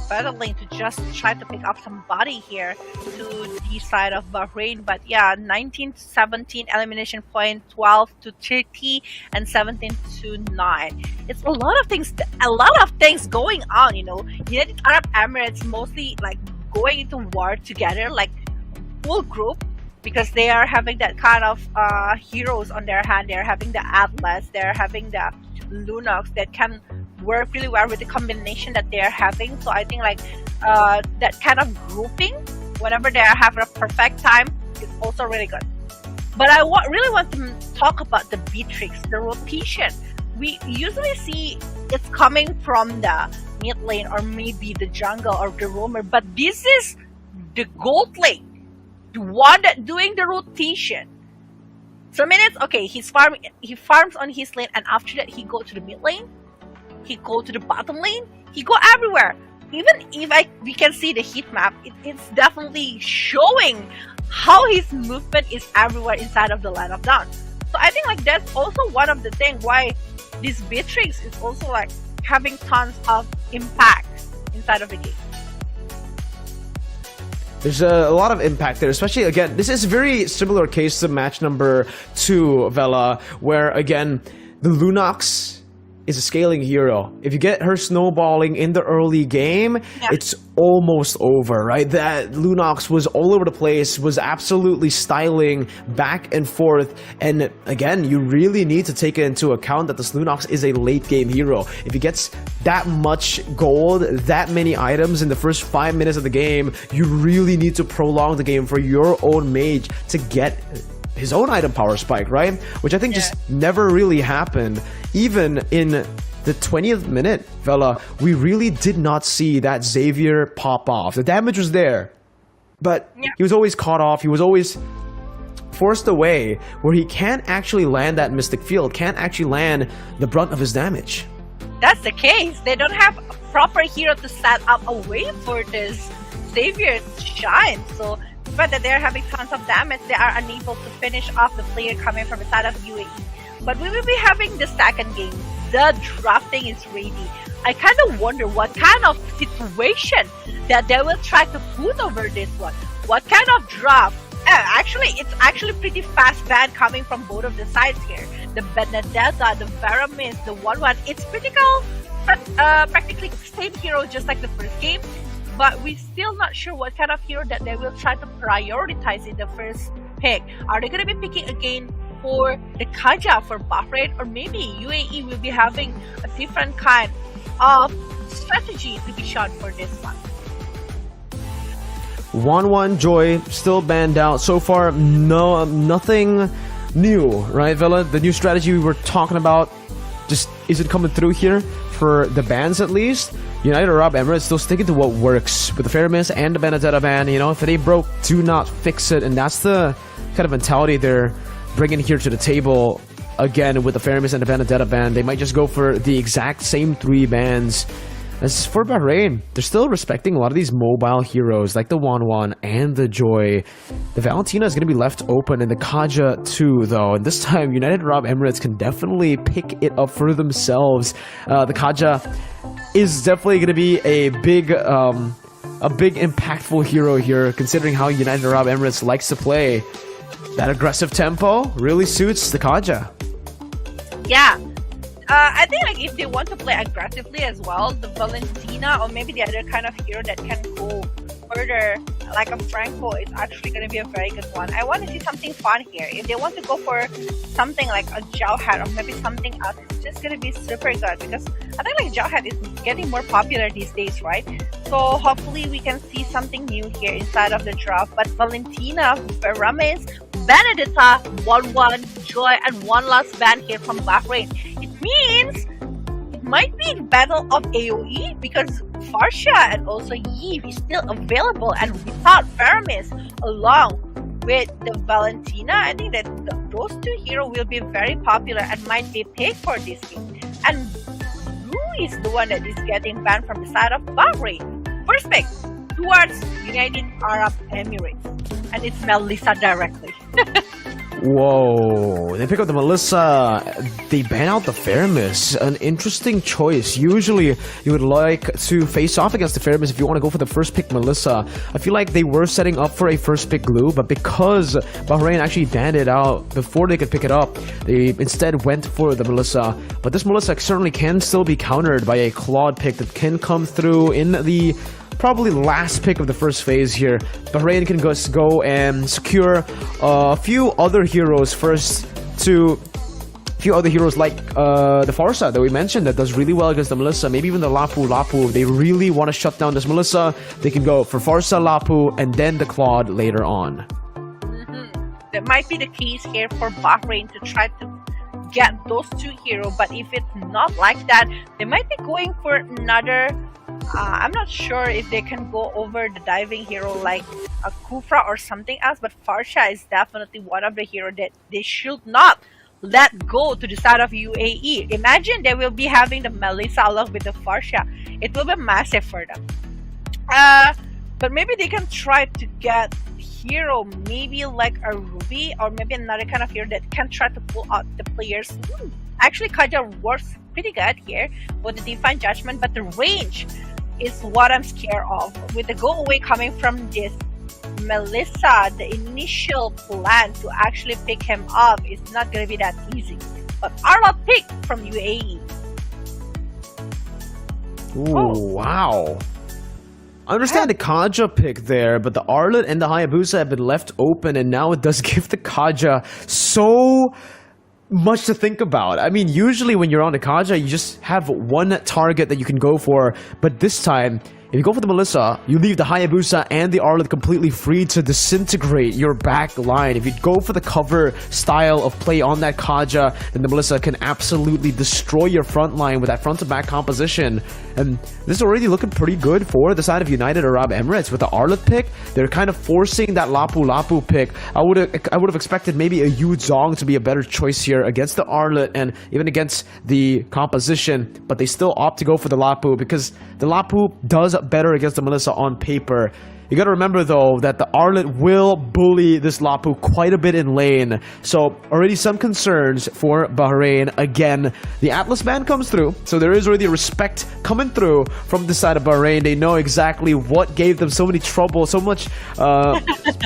battle lane to just try to pick up somebody here to the side of Bahrain. But yeah, 19-17 elimination point, 12-30, and 17-9. It's a lot of things going on. You know, United Arab Emirates mostly like going into war together, like full group. Because they are having that kind of heroes on their hand. They're having the Atlas, they're having the Lunox that can work really well with the combination that they're having. So I think like that kind of grouping, whenever they are having a perfect time, is also really good. But I really want to talk about the Beatrix, the rotation. We usually see it's coming from the mid lane or maybe the jungle or the roamer, but this is the gold lane. One that doing the rotation. So minutes, okay, he farms on his lane, and after that he go to the mid lane, he go to the bottom lane, he go everywhere. Even if we can see the heat map, it's definitely showing how his movement is everywhere inside of the line of dawn. So I think like that's also one of the things why this Beatrix is also like having tons of impact inside of the game. There's a lot of impact there, especially, again, this is a very similar case to match number 2, Vela, where, again, the Lunox is a scaling hero. If you get her snowballing in the early game, it's almost over, right? That Lunox was all over the place, was absolutely styling back and forth, and again, you really need to take into account that this Lunox is a late game hero. If he gets that much gold, that many items in the first 5 minutes of the game, you really need to prolong the game for your own mage to get his own item power spike, right? Which I think just never really happened. Even in the 20th minute, Vela, we really did not see that Xavier pop off. The damage was there, but he was always caught off. He was always forced away where he can't actually land that Mystic Field, can't actually land the brunt of his damage. That's the case. They don't have a proper hero to set up a way for this Xavier to shine. So despite that they're having tons of damage, they are unable to finish off the player coming from the side of UAE. But we will be having the second game. The drafting is ready. I kind of wonder what kind of situation that they will try to put over this one. What kind of draft? Actually, it's actually pretty fast ban coming from both of the sides here. The Benedetta, the Veramis, the 1-1. It's practically same hero just like the first game. But we're still not sure what kind of hero that they will try to prioritize in the first pick. Are they going to be picking again for the Kaja for Bahrain, or maybe UAE will be having a different kind of strategy to be shown for this one? 1-1 Joy still banned out so far. Nothing new, right, Vela? The new strategy we were talking about just isn't coming through here for the bans, at least. United Arab Emirates still sticking to what works with the Feramis and the Benedetta ban. You know, if it ain't broke, do not fix it, and that's the kind of mentality they're bringing here to the table. Again, with the Feramis and the Benedetta ban, they might just go for the exact same 3 bans. As for Bahrain, they're still respecting a lot of these mobile heroes like the 1-1 and the Joy. The Valentina is going to be left open in the Kaja too, though, and this time United Arab Emirates can definitely pick it up for themselves. The Kaja is definitely going to be a big impactful hero here, considering how United Arab Emirates likes to play. That aggressive tempo really suits the Kaja. Yeah. I think like if they want to play aggressively as well, the Valentina or maybe the other kind of hero that can go further, like a Franco, is actually going to be a very good one. I want to see something fun here. If they want to go for something like a Jauhat or maybe something else, it's just going to be super good, because I think like Jauhat is getting more popular these days, right? So hopefully we can see something new here inside of the draft. But Valentina, Veramis, Benedetta, 1-1, Joy, and one last ban here from Bahrain. It means it might be battle of AoE, because Farsha and also Yves is still available, and without Veramis along with the Valentina, I think that those 2 heroes will be very popular and might be picked for this game. And Blue is the one that is getting banned from the side of Bahrain. First pick towards United Arab Emirates, and it's Melissa directly. Whoa, they pick up the Melissa. They ban out the Feramis. An interesting choice. Usually you would like to face off against the Feramis if you want to go for the first pick Melissa. I feel like they were setting up for a first pick Glue, but because Bahrain actually banned it out before they could pick it up, they instead went for the Melissa. But this Melissa certainly can still be countered by a Claude pick that can come through in the probably last pick of the first phase here. Bahrain can go and secure a few other heroes first to a few other heroes like the Farsa that we mentioned that does really well against the Melissa. Maybe even the Lapu. If they really want to shut down this Melissa, they can go for Farsa, Lapu, and then the Claude later on. That might be the case here for Bahrain to try to get those 2 heroes, but if it's not like that, they might be going for another. I'm not sure if they can go over the diving hero like a Kufra or something else, but Farsha is definitely one of the heroes that they should not let go to the side of UAE. Imagine they will be having the Melissa along with the Farsha. It will be massive for them. But maybe they can try to get hero, maybe like a Ruby or maybe another kind of hero that can try to pull out the players. Actually, Kaja works pretty good here with the Divine Judgment, but the range is what I'm scared of. With the go away coming from this Melissa, the initial plan to actually pick him up is not going to be that easy. But Arla pick from UAE. Ooh, wow. I understand the Kaja pick there, but the Arlet and the Hayabusa have been left open, and now it does give the Kaja so much to think about. I mean, usually when you're on the Kaja, you just have one target that you can go for, but this time, if you go for the Melissa, you leave the Hayabusa and the Arlet completely free to disintegrate your back line. If you go for the cover style of play on that Kaja, then the Melissa can absolutely destroy your front line with that front to back composition. And this is already looking pretty good for the side of United Arab Emirates. With the Arlet pick, they're kind of forcing that Lapu pick. I would have expected maybe a Yu Zong to be a better choice here against the Arlet and even against the composition, but they still opt to go for the Lapu because the Lapu does better against the Melissa on paper. You gotta remember though that the Arlet will bully this Lapu quite a bit in lane. So already some concerns for Bahrain. Again, the Atlas ban comes through, so there is already respect coming through from the side of Bahrain. They know exactly what gave them so many trouble, so much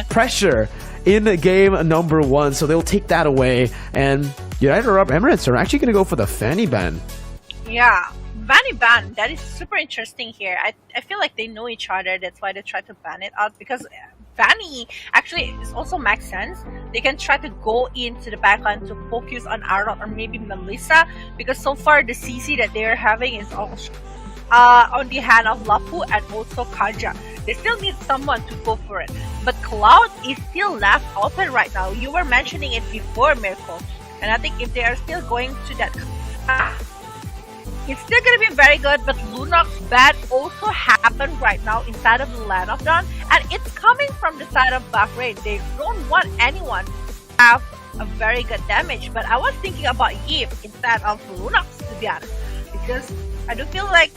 pressure in game number 1. So they'll take that away. And United Arab Emirates are actually gonna go for the Fanny ban. Yeah. Fanny ban, that is super interesting here. I feel like they know each other. That's why they try to ban it out. Because Fanny actually is also makes sense. They can try to go into the backline to focus on Arnold or maybe Melissa. Because so far the CC that they're having is also on the hand of Lapu and also Kaja. They still need someone to go for it. But Cloud is still left open right now. You were mentioning it before, Mirko. And I think if they are still going to that... it's still going to be very good, but Lunox ban also happened right now inside of the Land of Dawn, and it's coming from the side of Bahrain. They don't want anyone to have a very good damage, but I was thinking about Yip instead of Lunox, to be honest, because I do feel like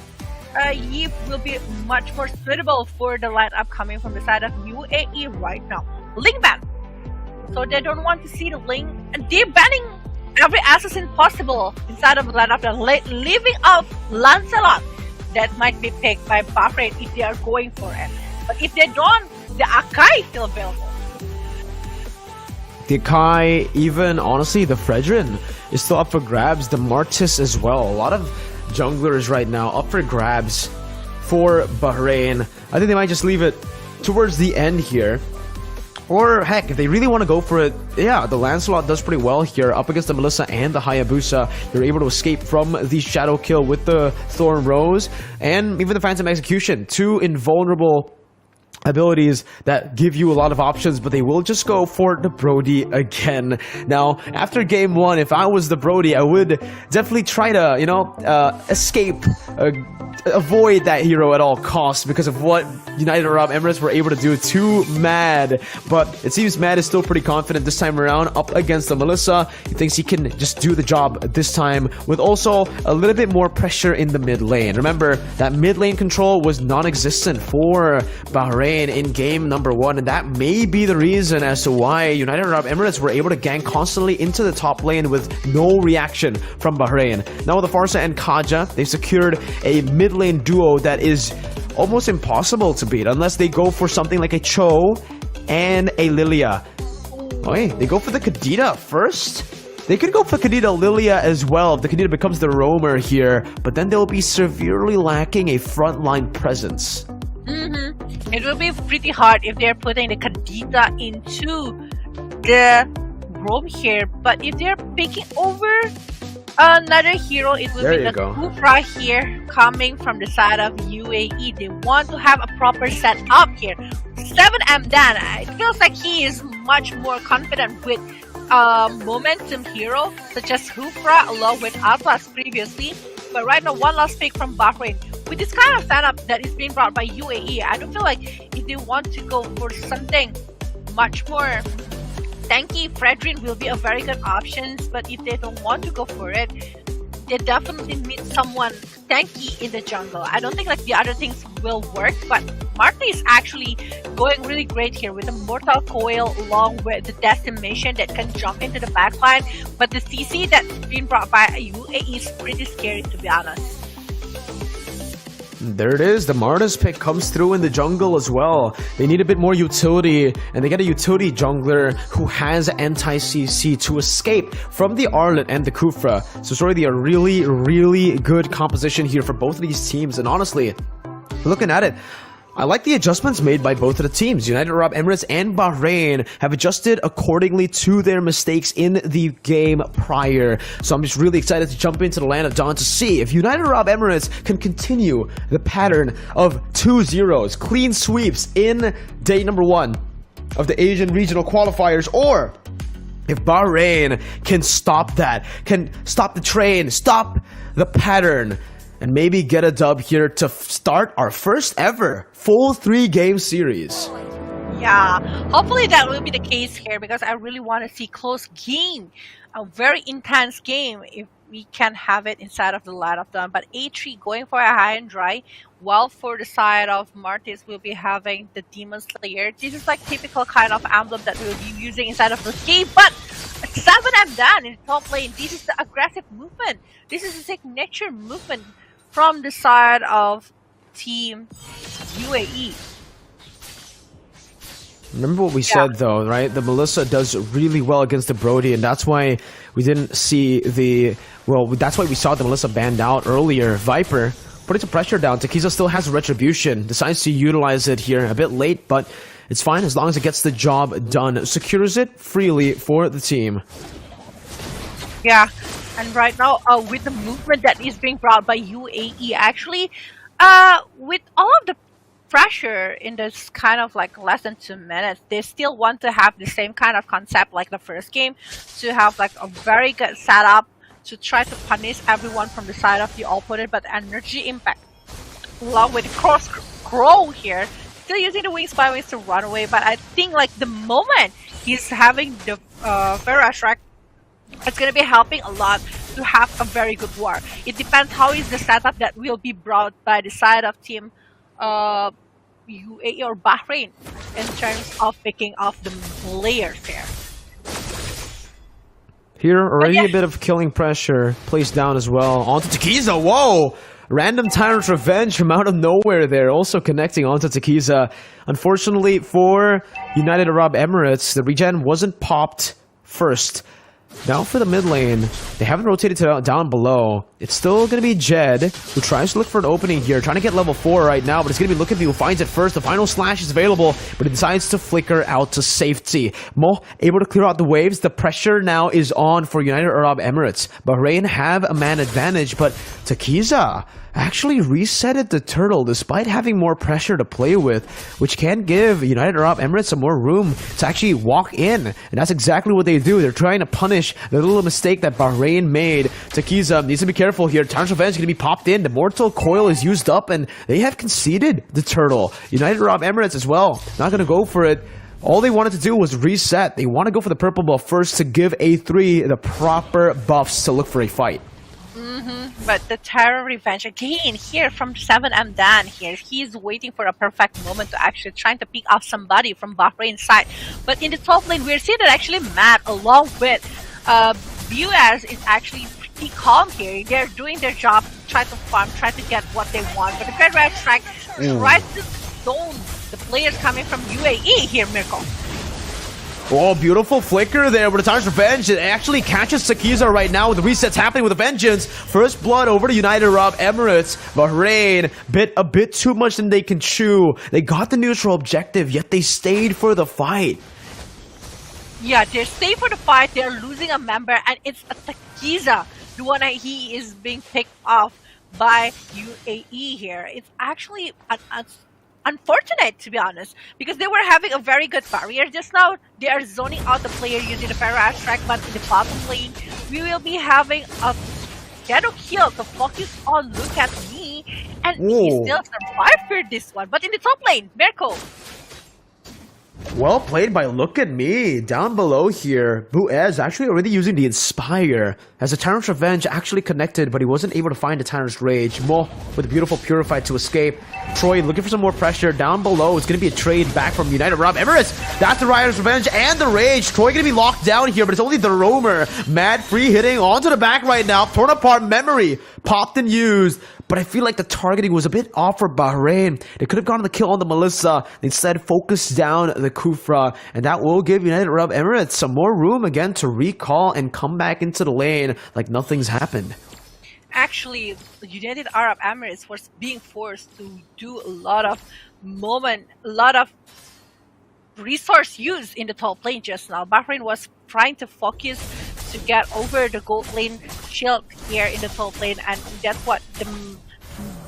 Yip will be much more suitable for the lineup coming from the side of UAE right now. Ling ban, so they don't want to see the Ling, and they're banning every assassin possible inside of the lineup, leaving out Lancelot that might be picked by Bahrain if they are going for it. But if they don't, the Akai is still available. The Akai, even honestly, the Fredrin is still up for grabs. The Martis as well. A lot of junglers right now up for grabs for Bahrain. I think they might just leave it towards the end here. Or heck, if they really want to go for it, yeah, the Lancelot does pretty well here up against the Melissa and the Hayabusa. You're able to escape from the Shadow Kill with the Thorn Rose and even the Phantom Execution. 2 invulnerable abilities that give you a lot of options, but they will just go for the Brody again. Now, after game 1, if I was the Brody, I would definitely try to, you know, escape, avoid that hero at all costs because of what United Arab Emirates were able to do to Mad. But it seems Mad is still pretty confident this time around up against the Melissa. He thinks he can just do the job this time with also a little bit more pressure in the mid lane. Remember, that mid lane control was non-existent for Bahrain in game number 1, and that may be the reason as to why United Arab Emirates were able to gank constantly into the top lane with no reaction from Bahrain. Now with the Farsa and Kaja, they've secured a mid lane duo that is almost impossible to beat unless they go for something like a Cho and a Lilia. Okay, they go for the Kadita first. They could go for Kadita Lilia as well if the Kadita becomes the roamer here, but then they'll be severely lacking a frontline presence. It will be pretty hard if they're putting the Kadita into the roam here, but if they're picking over another hero, it will be the Kufra here coming from the side of UAE. They want to have a proper setup here. 7M Dan, it feels like he is much more confident with momentum hero such as Kufra along with Atlas previously. But right now, one last pick from Bahrain. With this kind of setup that is being brought by UAE, I don't feel like if they want to go for something much more tanky, Fredrin will be a very good option. But if they don't want to go for it, they definitely need someone tanky in the jungle. I don't think like the other things will work, but Marty is actually going really great here with the Mortal Coil along with the Decimation that can jump into the backline. But the CC that's being brought by UAE is pretty scary, to be honest. There it is, the Martis pick comes through in the jungle as well. They need a bit more utility, and they get a utility jungler who has anti-CC to escape from the Arlet and the Kufra. So it's already a really, really good composition here for both of these teams, and honestly, looking at it, I like the adjustments made by both of the teams. United Arab Emirates and Bahrain have adjusted accordingly to their mistakes in the game prior. So I'm just really excited to jump into the Land of Dawn to see if United Arab Emirates can continue the pattern of 2-0s, clean sweeps in day number 1 of the Asian Regional Qualifiers, or if Bahrain can stop that, can stop the train, stop the pattern, and maybe get a dub here to start our first ever full 3-game series. Yeah, hopefully that will be the case here because I really want to see close game, a very intense game. If we can have it inside of the line of them. But A3 going for a high and dry, while for the side of Martis we'll be having the Demon Slayer. This is like typical kind of emblem that we'll be using inside of this game, but 7M down in the top lane. This is the aggressive movement. This is a signature movement from the side of Team UAE. Remember what we said though, right? The Melissa does really well against the Brody, and that's why we didn't see the... Well, that's why we saw the Melissa banned out earlier. Viper putting some pressure down. Takiza still has Retribution. Decides to utilize it here a bit late, but it's fine as long as it gets the job done. Secures it freely for the team. Yeah, and right now, with the movement that is being brought by UAE, actually, with all of the pressure in this kind of like less than 2 minutes, they still want to have the same kind of concept like the first game, to have like a very good setup to try to punish everyone from the side of the opponent, but energy impact along with cross crow here, still using the wings by wings to run away. But I think like the moment he's having the Ferrash rack, it's going to be helping a lot to have a very good war. It depends how is the setup that will be brought by the side of team UAE or Bahrain in terms of picking off the players here. Here, already a bit of killing pressure placed down as well. Onto Takiza, whoa! Random Tyrant's Revenge from out of nowhere there, also connecting onto Takiza. Unfortunately for United Arab Emirates, the regen wasn't popped first. Now for the mid lane, they haven't rotated to down below. It's still going to be Jed, who tries to look for an opening here, trying to get level 4 right now, but it's going to be looking who finds it first. The final slash is available, but it decides to flicker out to safety. Mo able to clear out the waves. The pressure now is on for United Arab Emirates. Bahrain have a man advantage, but Takiza actually resetted the turtle despite having more pressure to play with, which can give United Arab Emirates some more room to actually walk in. And that's exactly what they do. They're trying to punish the little mistake that Bahrain made. Takiza needs to be careful here. Tyrant's Revenge is going to be popped in. The Mortal Coil is used up, and they have conceded the turtle. United Arab Emirates as well, not going to go for it. All they wanted to do was reset. They want to go for the purple buff first to give A3 the proper buffs to look for a fight. But the Terror Revenge again here from 7M Dan here. He's waiting for a perfect moment to actually trying to pick off somebody from Bahrain's side. But in the top lane, we're seeing that actually Matt along with BUS is actually pretty calm here. They're doing their job, try to farm, try to get what they want. But the Great Red Strike tries to zone the players coming from UAE here, Mirko. Oh, beautiful flicker there with the Tyrant's Revenge. It actually catches Takiza right now with the resets happening with a vengeance. First blood over to United Arab Emirates. Bahrain bit a bit too much than they can chew. They got the neutral objective, yet they stayed for the fight. Yeah, they stay for the fight. They're losing a member, and it's a Takiza, the one that he is being picked off by UAE here. It's actually unfortunate, to be honest, because they were having a very good barrier just now. They are zoning out the player using the Ferrash track, but in the bottom lane, we will be having a shadow kill to focus on Look At Me, and he still survived for this one. But in the top lane, Mirko. Well played by Look At Me. Down below here, Buez actually already using the Inspire as the Tyrant's Revenge actually connected, but he wasn't able to find the Tyrant's Rage. Mo with a beautiful Purify to escape. Troy looking for some more pressure. Down below, it's going to be a trade back from United Arab Emirates. That's the Riot's Revenge and the Rage. Troy going to be locked down here, but it's only the Roamer. Mad free hitting onto the back right now. Torn apart memory. Popped and used. But I feel like the targeting was a bit off for Bahrain. They could have gotten the kill on the Melissa. Instead, focused down the Kufra. And that will give United Arab Emirates some more room again to recall and come back into the lane like nothing's happened. Actually, United Arab Emirates was being forced to do a lot of resource use in the top lane just now. Bahrain was trying to focus to get over the gold lane shield here in the top lane, and that's what the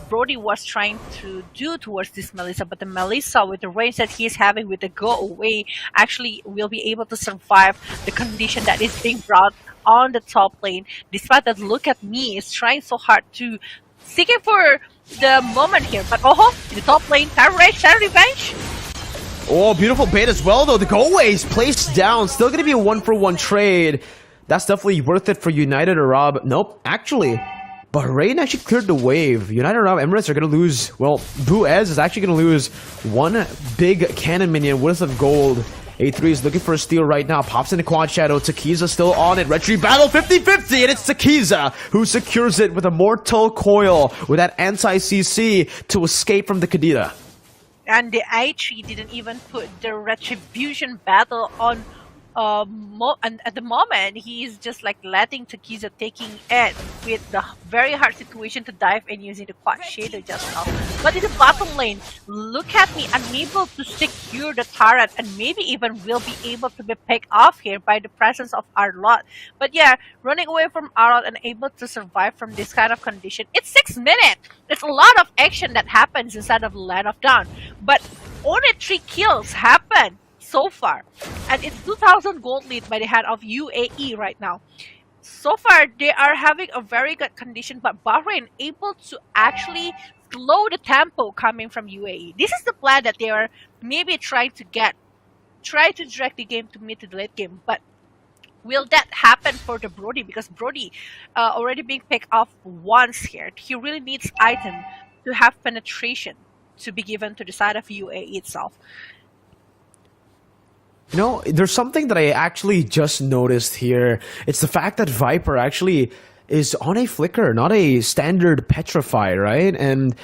Brody was trying to do towards this Melissa. But the Melissa, with the range that he's having with the go away, actually will be able to survive the condition that is being brought on the top lane. Despite that, Look At Me is trying so hard to seeking for the moment here. But in the top lane, Terror Revenge. Oh, beautiful bait as well, though. The go-away is placed down. Still going to be a 1-for-1 trade. That's definitely worth it for United Arab. Nope, actually, Bahrain actually cleared the wave. United Arab Emirates are going to lose. Well, Buez is actually going to lose one big cannon minion worth of gold. A3 is looking for a steal right now. Pops in the quad shadow. Takiza still on it. Retry battle 50-50, and it's Takiza who secures it with a mortal coil with that anti-CC to escape from the Kadira. And the I3 didn't even put the retribution battle on. And at the moment, he's just like letting Takiza taking it with the very hard situation to dive in using the quad shader just now. But in the bottom lane, look at me, unable to secure the turret, and maybe even will be able to be picked off here by the presence of Arlot. But yeah, running away from Arlot and able to survive from this kind of condition. It's 6 minutes. It's a lot of action that happens inside of Land of Dawn, but only 3 kills happen so far, and it's 2,000 gold lead by the hand of UAE right now. So far, they are having a very good condition, but Bahrain able to actually slow the tempo coming from UAE. This is the plan that they are maybe trying to direct the game to mid to the late game, but will that happen for the Brody? Because Brody already being picked off once here. He really needs item to have penetration to be given to the side of UAE itself. You know, there's something that I actually just noticed here. It's the fact that Viper actually is on a flicker, not a standard petrify, right? And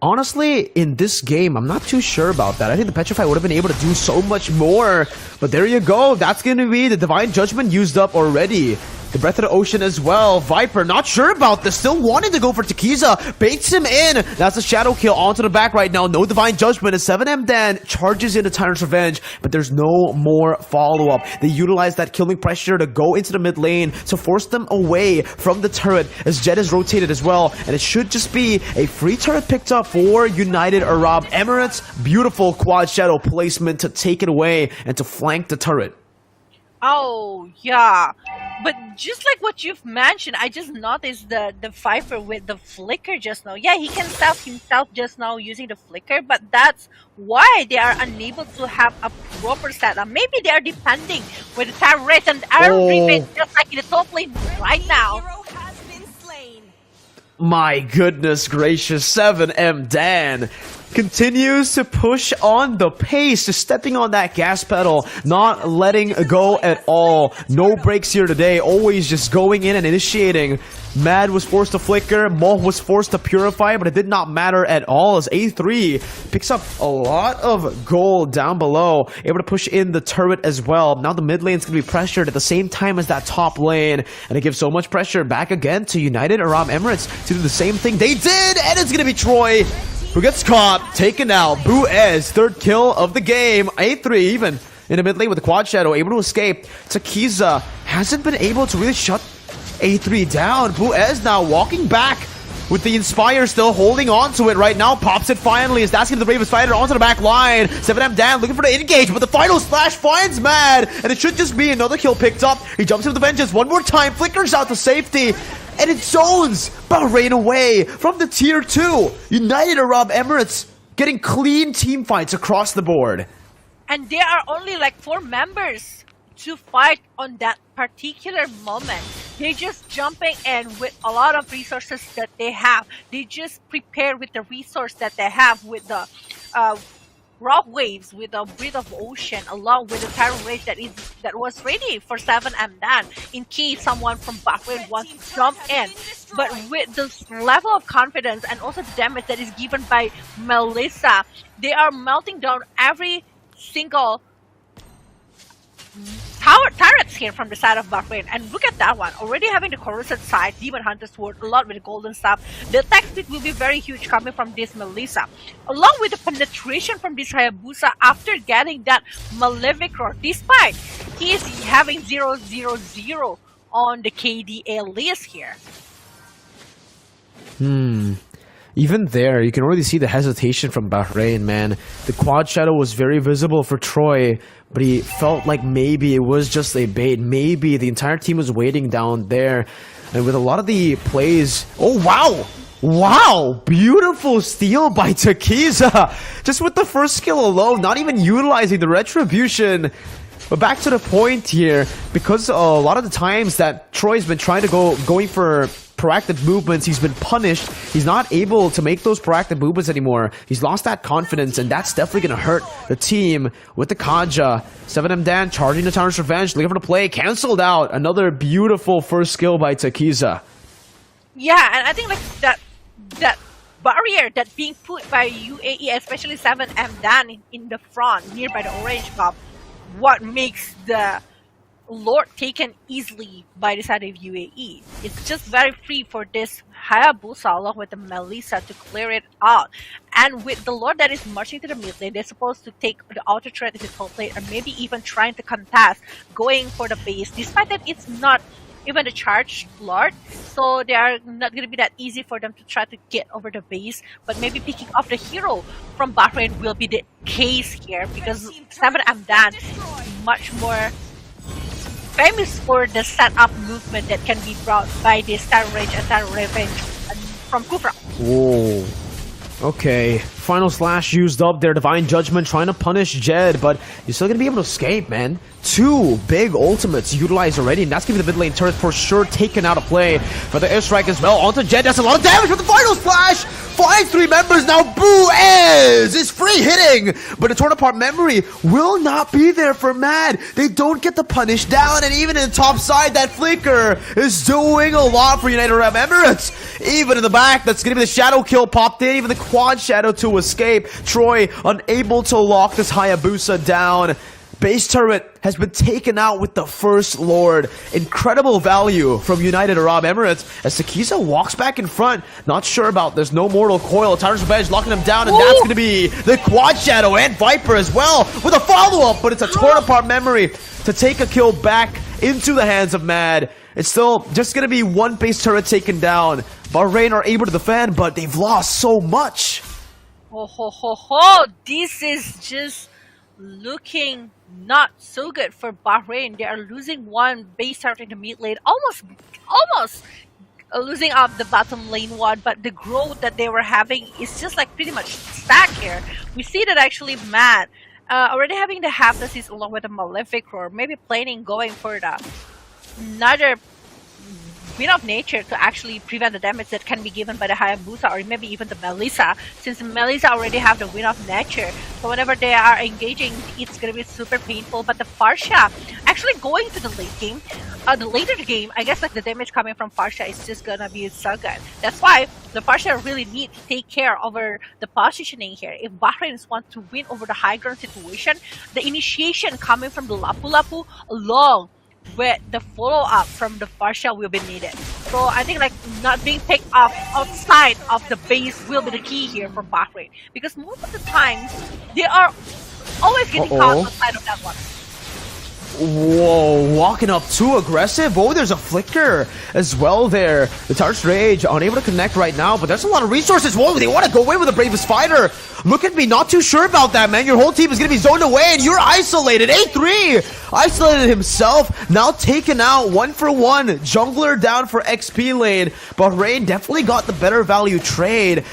honestly, in this game, I'm not too sure about that. I think the petrify would have been able to do so much more. But there you go. That's going to be the Divine Judgment used up already. The Breath of the Ocean as well. Viper, not sure about this. Still wanting to go for Takiza. Baits him in. That's a shadow kill onto the back right now. No Divine Judgment. As 7M Dan charges into Tyrant's Revenge. But there's no more follow-up. They utilize that killing pressure to go into the mid lane to force them away from the turret as Jet is rotated as well. And it should just be a free turret picked up for United Arab Emirates. Beautiful quad shadow placement to take it away and to flank the turret. Oh, yeah. But just like what you've mentioned, I just noticed the Viper with the flicker just now. Yeah, he can self himself just now using the flicker, but that's why they are unable to have a proper setup. Maybe they are depending with the turret and Iron Ribbon just like in the top lane right now. My goodness gracious, 7M Dan continues to push on the pace, just stepping on that gas pedal, not letting go at all. No breaks here today, always just going in and initiating. Mad was forced to flicker, Moh was forced to purify, but it did not matter at all as A3 picks up a lot of gold down below, able to push in the turret as well. Now the mid lane's going to be pressured at the same time as that top lane, and it gives so much pressure back again to United Arab Emirates to do the same thing they did, and it's going to be Troy who gets caught, taken out. Buez, third kill of the game. A3 even in the mid lane with the quad shadow, able to escape. Takiza hasn't been able to really shut A3 down. Buez now walking back with the Inspire still holding on to it right now. Pops it finally as that's going to the Bravest Fighter onto the back line. 7M Dan looking for the engage, but the final splash finds Mad, and it should just be another kill picked up. He jumps into the Vengeance one more time, flickers out to safety, and it zones Bahrain away from the tier 2. United Arab Emirates getting clean team fights across the board. And there are only like 4 members to fight on that particular moment. They're just jumping in with a lot of resources that they have. They just prepare with the resource that they have with the rock waves, with the breath of ocean, along with the terror rage that was ready for 7M Dan in case someone from Bahrain wants to jump in. But with this level of confidence and also the damage that is given by Melissa, they are melting down every single turrets here from the side of Bahrain. And look at that one, already having the corrosive side, Demon Hunter Sword, a lot with the golden staff. The attack speed will be very huge coming from this Melissa, along with the penetration from this Hayabusa after getting that Malefic Roar, despite he is having 0-0-0 on the KDA list here. Even there, you can already see the hesitation from Bahrain, man. The quad shadow was very visible for Troy, but he felt like maybe it was just a bait. Maybe the entire team was waiting down there. And with a lot of the plays... Oh, wow! Wow, beautiful steal by Takiza. Just with the first skill alone, not even utilizing the retribution. But back to the point here, because a lot of the times that Troy's been trying to going for proactive movements, he's been punished. He's not able to make those proactive movements anymore. He's lost that confidence, and that's definitely going to hurt the team with the Kaja. 7M Dan charging the Tyrant's Revenge, looking for the play, cancelled out. Another beautiful first skill by Takiza. Yeah, and I think like that barrier that being put by UAE, especially 7M Dan in the front, nearby the orange buff, what makes the Lord taken easily by the side of UAE. It's just very free for this Hayabusa along with the Melissa to clear it out. And with the Lord that is marching to the mid lane, they're supposed to take the outer threat into top lane, or maybe even trying to contest, going for the base, despite that it's not even a charged Lord, so they are not going to be that easy for them to try to get over the base. But maybe picking off the hero from Bahrain will be the case here, because 7M Dan is much more famous for the setup movement that can be brought by the Star Rage and Star Revenge from Kufra. Whoa. Okay, final slash used up there. Divine Judgment trying to punish Jed, but you're still gonna be able to escape, man. 2 big ultimates utilized already, and that's gonna be the mid lane turret for sure taken out of play for the airstrike as well. Onto Jed, that's a lot of damage with the final splash. Finds 3 members now. Buez is free hitting, but the torn apart memory will not be there for Mad. They don't get the punish down, and even in the top side, that flicker is doing a lot for United Arab Emirates. Even in the back, that's gonna be the shadow kill popped in, even the quad shadow to escape. Troy unable to lock this Hayabusa down. Base turret has been taken out with the First Lord. Incredible value from United Arab Emirates as Takiza walks back in front. Not sure about this. No Mortal Coil. Tyrant's Revenge locking him down, and that's going to be the Quad Shadow and Viper as well with a follow-up, but it's a torn apart memory to take a kill back into the hands of Mad. It's still just going to be 1 base turret taken down. Bahrain are able to defend, but they've lost so much. Ho ho ho ho! This is just looking not so good for Bahrain. They are losing 1 base turret in the mid lane, almost losing up the bottom lane one, but the growth that they were having is just like pretty much stacked here. We see that actually Mad already having the half assist along with the Malefic Roar, maybe planning going for the another Wind of Nature to actually prevent the damage that can be given by the Hayabusa, or maybe even the Melissa, since the Melissa already have the Wind of Nature. So whenever they are engaging, it's gonna be super painful. But the Farsha actually going to the late game, the later the game, I guess like the damage coming from Farsha is just gonna be so good. That's why the Farsha really need to take care over the positioning here. If Bahrain want to win over the high ground situation, the initiation coming from the Lapu Lapu along with the follow-up from the Farsha will be needed. So I think like not being picked off outside of the base will be the key here for Bahrain, because most of the times they are always getting caught outside of that one. Whoa, walking up too aggressive. Oh, there's a flicker as well there. The Tyrant's Rage unable to connect right now, but there's a lot of resources. Whoa, they want to go in with the bravest fighter. Look at me, not too sure about that, man. Your whole team is going to be zoned away, and you're isolated. A3 isolated himself, now taken out 1 for 1. Jungler down for XP lane. Bahrain definitely got the better value trade.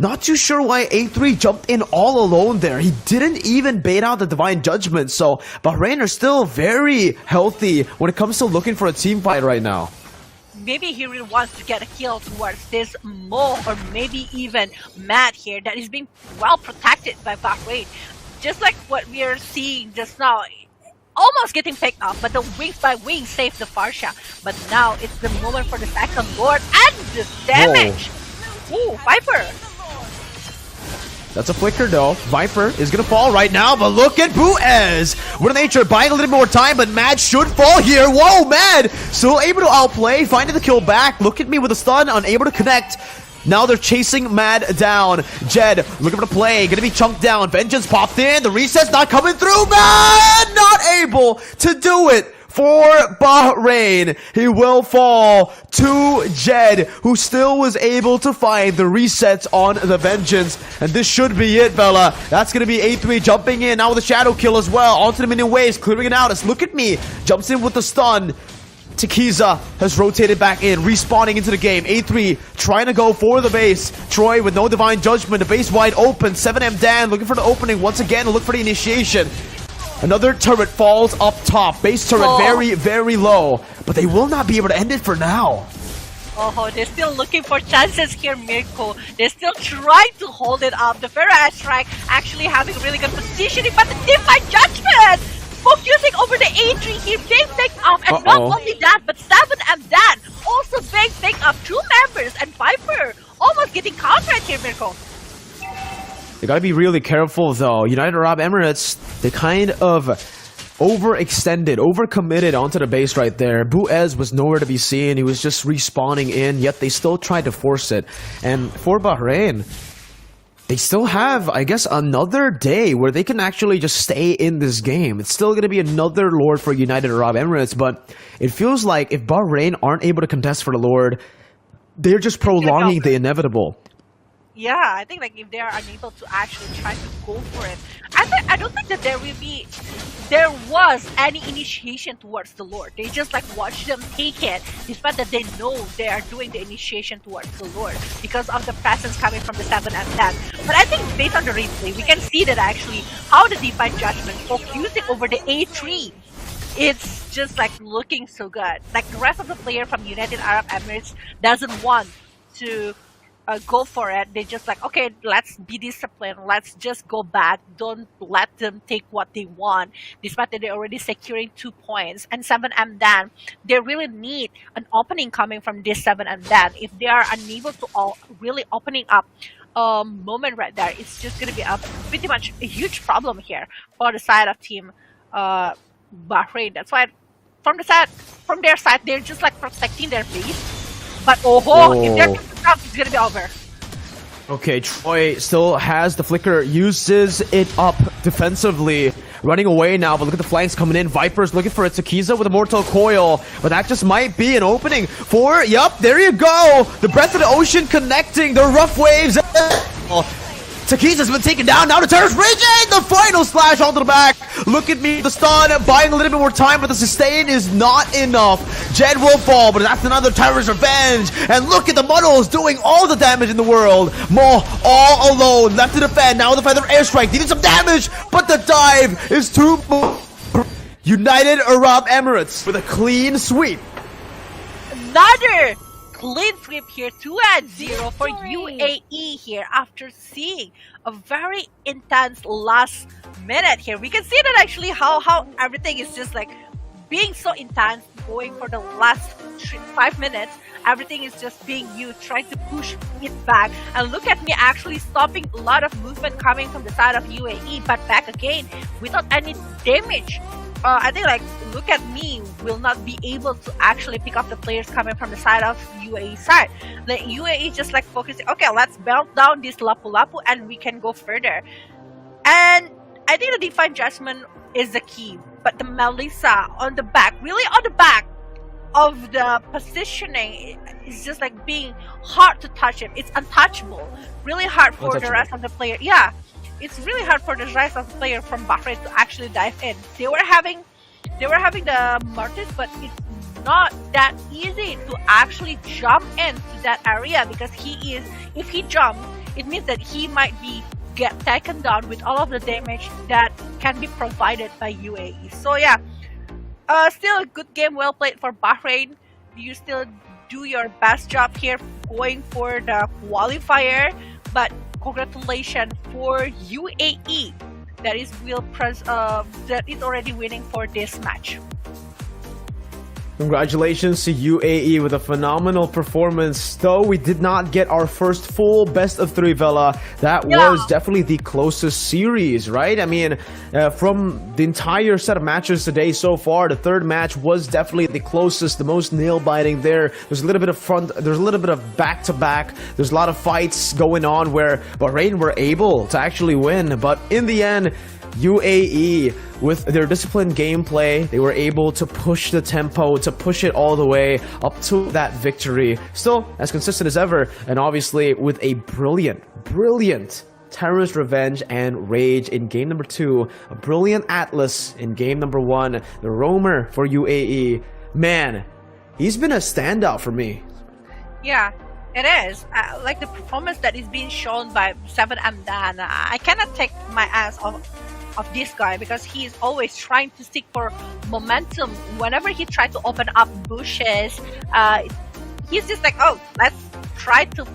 Not too sure why A3 jumped in all alone there. He didn't even bait out the Divine Judgment, so Bahrain are still very healthy when it comes to looking for a team fight right now. Maybe he really wants to get a kill towards this Mo, or maybe even Matt here, that is being well protected by Bahrain. Just like what we are seeing just now, almost getting picked off, but the wings by wings saved the Farsha. But now it's the moment for the second Lord, and the damage! Whoa. Ooh, Viper! That's a flicker though. Viper is gonna fall right now, but look at Buez! With Nature buying a little more time, but Mad should fall here. Whoa, Mad! Still able to outplay, finding the kill back. Look at me with a stun, unable to connect. Now they're chasing Mad down. Jed looking for the play, gonna be chunked down. Vengeance popped in, the reset's not coming through. Mad not able to do it for Bahrain. He will fall to Jed, who still was able to find the resets on the Vengeance. And this should be it, fella. That's going to be A3 jumping in now with a shadow kill as well. Onto the minion waves, clearing it out. As look at me, jumps in with the stun. Tekiza has rotated back in, respawning into the game. A3 trying to go for the base. Troy with no divine judgment. The base wide open. 7M Dan looking for the opening once again. Look for the initiation. Another turret falls up top. Base turret very, very low. But they will not be able to end it for now. Oh, they're still looking for chances here, Mirko. They're still trying to hold it up. The Pharaoh Airstrike actually having really good positioning, but the Divine Judgment focusing over the A3 here, being picked up. And not only that, but 7 and Dan also being picked up. 2 members and Viper almost getting countered here, Mirko. They gotta be really careful though. United Arab Emirates, they kind of overextended, overcommitted onto the base right there. Buez was nowhere to be seen. He was just respawning in, yet they still tried to force it. And for Bahrain, they still have, I guess, another day where they can actually just stay in this game. It's still going to be another Lord for United Arab Emirates, but it feels like if Bahrain aren't able to contest for the Lord, they're just prolonging the inevitable. Yeah, I think like if they are unable to actually try to go for it, I don't think that there was any initiation towards the Lord. They just like watch them take it, despite that they know they are doing the initiation towards the Lord because of the presence coming from the 7 and 10. But I think based on the replay, we can see that actually how the Divine Judgment focusing over the A3, it's just like looking so good. Like the rest of the player from United Arab Emirates doesn't want to go for it. They just like, okay, let's be disciplined. Let's just go back. Don't let them take what they want, despite that they're already securing 2 points. And 7M Dan, they really need an opening coming from this 7M Dan. If they are unable to really opening up moment right there, it's just going to be pretty much a huge problem here for the side of team Bahrain. That's why from their side, they're just like protecting their base. But if they're up, it's gonna be over. Okay, Troy still has the flicker, uses it up defensively. Running away now, but look at the flanks coming in. Viper's looking for a Tekiza with a Mortal Coil, but that just might be an opening for, there you go! The Breath of the Ocean connecting, the rough waves. Tekiza's been taken down, now the terrorist raging! The final slash onto the back! Look at me, the stun, buying a little bit more time, but the sustain is not enough. Jed will fall, but that's another terrorist revenge. And look at the Muddles doing all the damage in the world. Mo all alone, left to defend, now the Feather Airstrike, needing some damage, but the dive is too United Arab Emirates with a clean sweep. Another clean sweep here, 2-0 for UAE here after seeing a very intense last minute here. We can see that actually how everything is just like being so intense, going for the last 5 minutes. Everything is just being used, trying to push it back. And look at me actually stopping a lot of movement coming from the side of UAE, but back again without any damage. I think like look at me will not be able to actually pick up the players coming from the side of UAE side. Like UAE just like focusing, okay, let's belt down this Lapu-Lapu and we can go further. And I think the Divine Judgment is the key, but the Melissa on the back, really on the back of the positioning is just like being hard to touch him. It's untouchable. Really hard for the rest of the player. Yeah. It's really hard for the rest of the player from Bahrain to actually dive in. They were having the Martis, but it's not that easy to actually jump into that area because if he jumps, it means that he might get taken down with all of the damage that can be provided by UAE. So yeah, still a good game, well played for Bahrain. You still do your best job here going for the qualifier, but congratulations for UAE that is already winning for this match. Congratulations to UAE with a phenomenal performance. Though we did not get our first full best of 3 Vela, that was definitely the closest series, right? I mean, from the entire set of matches today so far, the third match was definitely the closest, the most nail-biting there. There's a little bit of there's a little bit of back-to-back. There's a lot of fights going on where Bahrain were able to actually win, but in the end, UAE, with their disciplined gameplay, they were able to push the tempo, to push it all the way up to that victory. Still as consistent as ever, and obviously with a brilliant terrorist revenge and rage in game number 2, a brilliant Atlas in game number 1, the roamer for UAE. Man, he's been a standout for me. Yeah, it is. Like the performance that is being shown by 7M Dan, I cannot take my eyes off this guy because he is always trying to seek for momentum. Whenever he tries to open up bushes, he's just like, oh, let's try to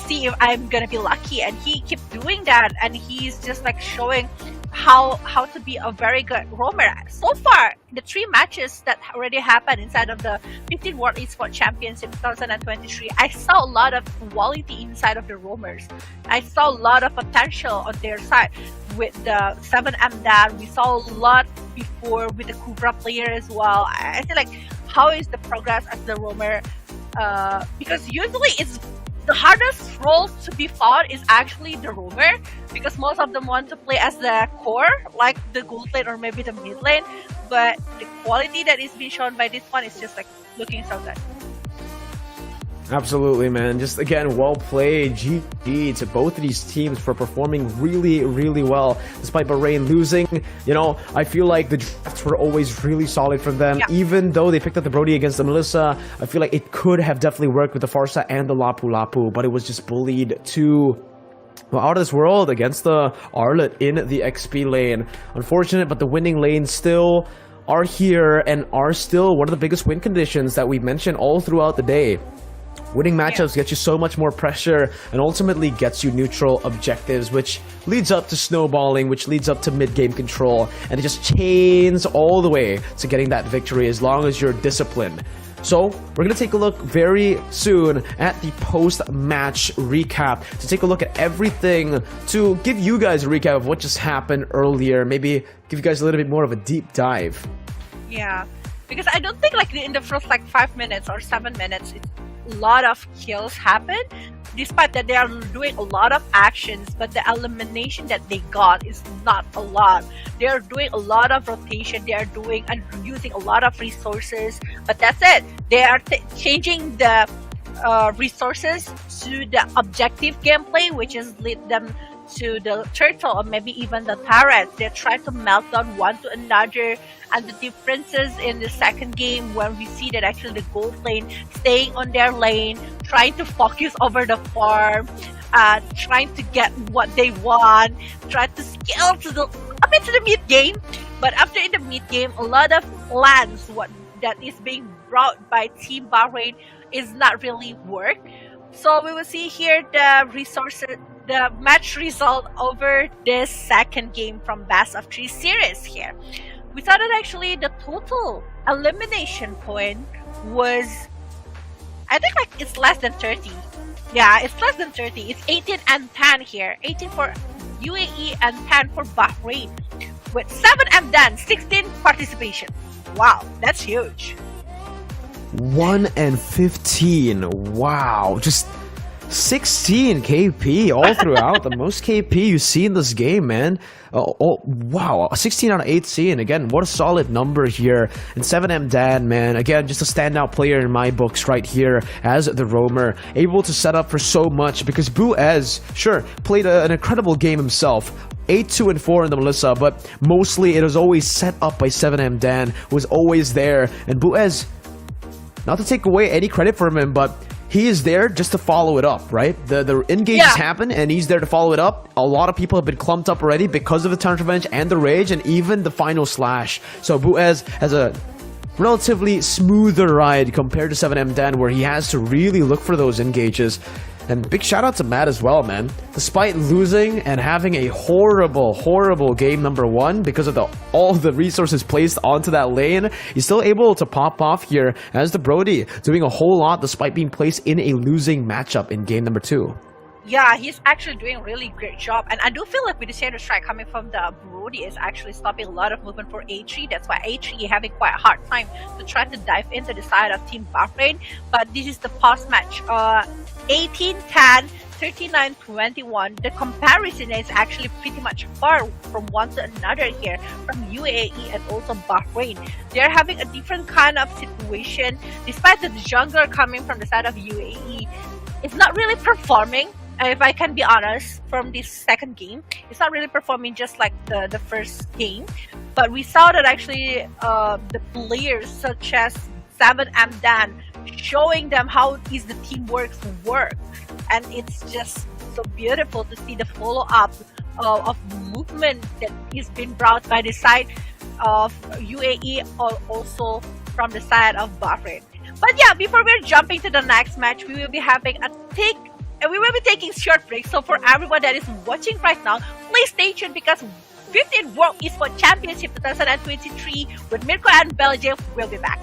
see if I'm gonna be lucky, and he keeps doing that, and he's just like showing how to be a very good roamer. So far, the 3 matches that already happened inside of the 15 World Esports Championship 2023, I saw a lot of quality inside of the roamers. I saw a lot of potential on their side. With the 7M Dan, we saw a lot before with the Kubra player as well. I feel like, how is the progress as the roamer? Because usually it's the hardest role to be fought is actually the roamer, because most of them want to play as the core, like the gold lane or maybe the mid lane. But the quality that is being shown by this one is just like looking so good. Absolutely, man. Just again, well played. GG to both of these teams for performing really, really well. Despite Bahrain losing, you know, I feel like the drafts were always really solid from them. Yeah. Even though they picked up the Brody against the Melissa, I feel like it could have definitely worked with the Farsa and the Lapu Lapu, but it was just bullied to, well, out of this world against the Arlet in the XP lane. Unfortunate, but the winning lane still are here and are still one of the biggest win conditions that we mentioned all throughout the day. Winning matchups get you so much more pressure and ultimately gets you neutral objectives, which leads up to snowballing, which leads up to mid-game control, and it just chains all the way to getting that victory as long as you're disciplined. So we're going to take a look very soon at the post-match recap to take a look at everything, to give you guys a recap of what just happened earlier, maybe give you guys a little bit more of a deep dive. Yeah, because I don't think like in the first like 5 minutes or 7 minutes, a lot of kills happen, despite that they are doing a lot of actions, but the elimination that they got is not a lot. They are doing a lot of rotation, they are doing and using a lot of resources, but that's it. They are changing the resources to the objective gameplay, which is lead them to the turtle or maybe even the turret. They try to melt down one to another, and the differences in the second game when we see that actually the gold lane staying on their lane, trying to focus over the farm, trying to get what they want, try to scale to the a bit to the mid game. But after in the mid game, a lot of plans what that is being brought by Team Bahrain is not really work. So we will see here the resources, the match result over this second game from Best of 3 series here. We saw that actually the total elimination point was, I think like it's less than 30. Yeah, it's less than 30. It's 18 and 10 here. 18 for UAE and 10 for Bahrain. With 7M Dan, 16 participation. Wow, that's huge. 1 and 15. Wow, just 16 KP all throughout. The most KP you see in this game, man. Oh, wow, 16 out of 18. Again, what a solid number here. And 7M Dan, man, again, just a standout player in my books right here as the roamer. Able to set up for so much because Buez, sure, played an incredible game himself. 8-2 and 4 in the Melissa, but mostly it was always set up by 7M Dan, who was always there. And Buez, not to take away any credit from him, but he is there just to follow it up, right? The engages happen, and he's there to follow it up. A lot of people have been clumped up already because of the Town Revenge and the Rage, and even the final slash. So Buez has a relatively smoother ride compared to 7M Dan, where he has to really look for those engages. And big shout out to Matt as well, man. Despite losing and having a horrible, horrible game number 1 because of all the resources placed onto that lane, he's still able to pop off here as the Brody, doing a whole lot despite being placed in a losing matchup in game number 2. Yeah, he's actually doing a really great job, and I do feel like with the Shadow Strike coming from the Brody is actually stopping a lot of movement for A3. That's why A3 is having quite a hard time to try to dive into the side of Team Bahrain. But this is the post-match. 18-10, 39-21. The comparison is actually pretty much far from one to another here, from UAE and also Bahrain. They're having a different kind of situation. Despite the jungler coming from the side of UAE, it's not really performing. If I can be honest, from this second game, it's not really performing just like the first game. But we saw that actually the players such as 7 and Dan, showing them how is the teamwork work. And it's just so beautiful to see the follow-up of movement that is being brought by the side of UAE or also from the side of Bahrain. But yeah, before we're jumping to the next match, we will be having we will be taking short breaks. So for everyone that is watching right now, please stay tuned because 15th World Esports Championship 2023 with Mirko and Belgium will be back.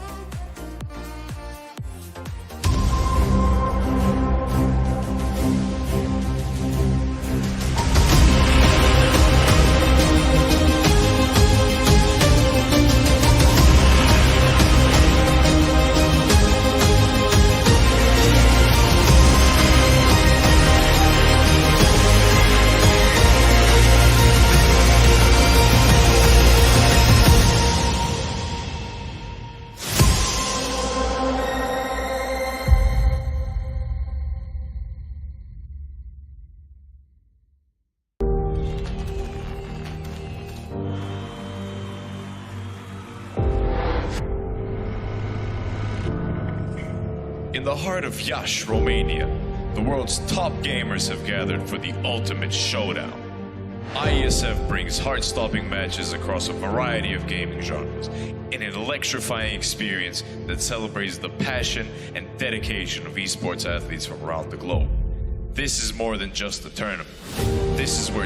In the heart of Iași, Romania, the world's top gamers have gathered for the ultimate showdown. IESF brings heart-stopping matches across a variety of gaming genres in an electrifying experience that celebrates the passion and dedication of esports athletes from around the globe. This is more than just a tournament. This is where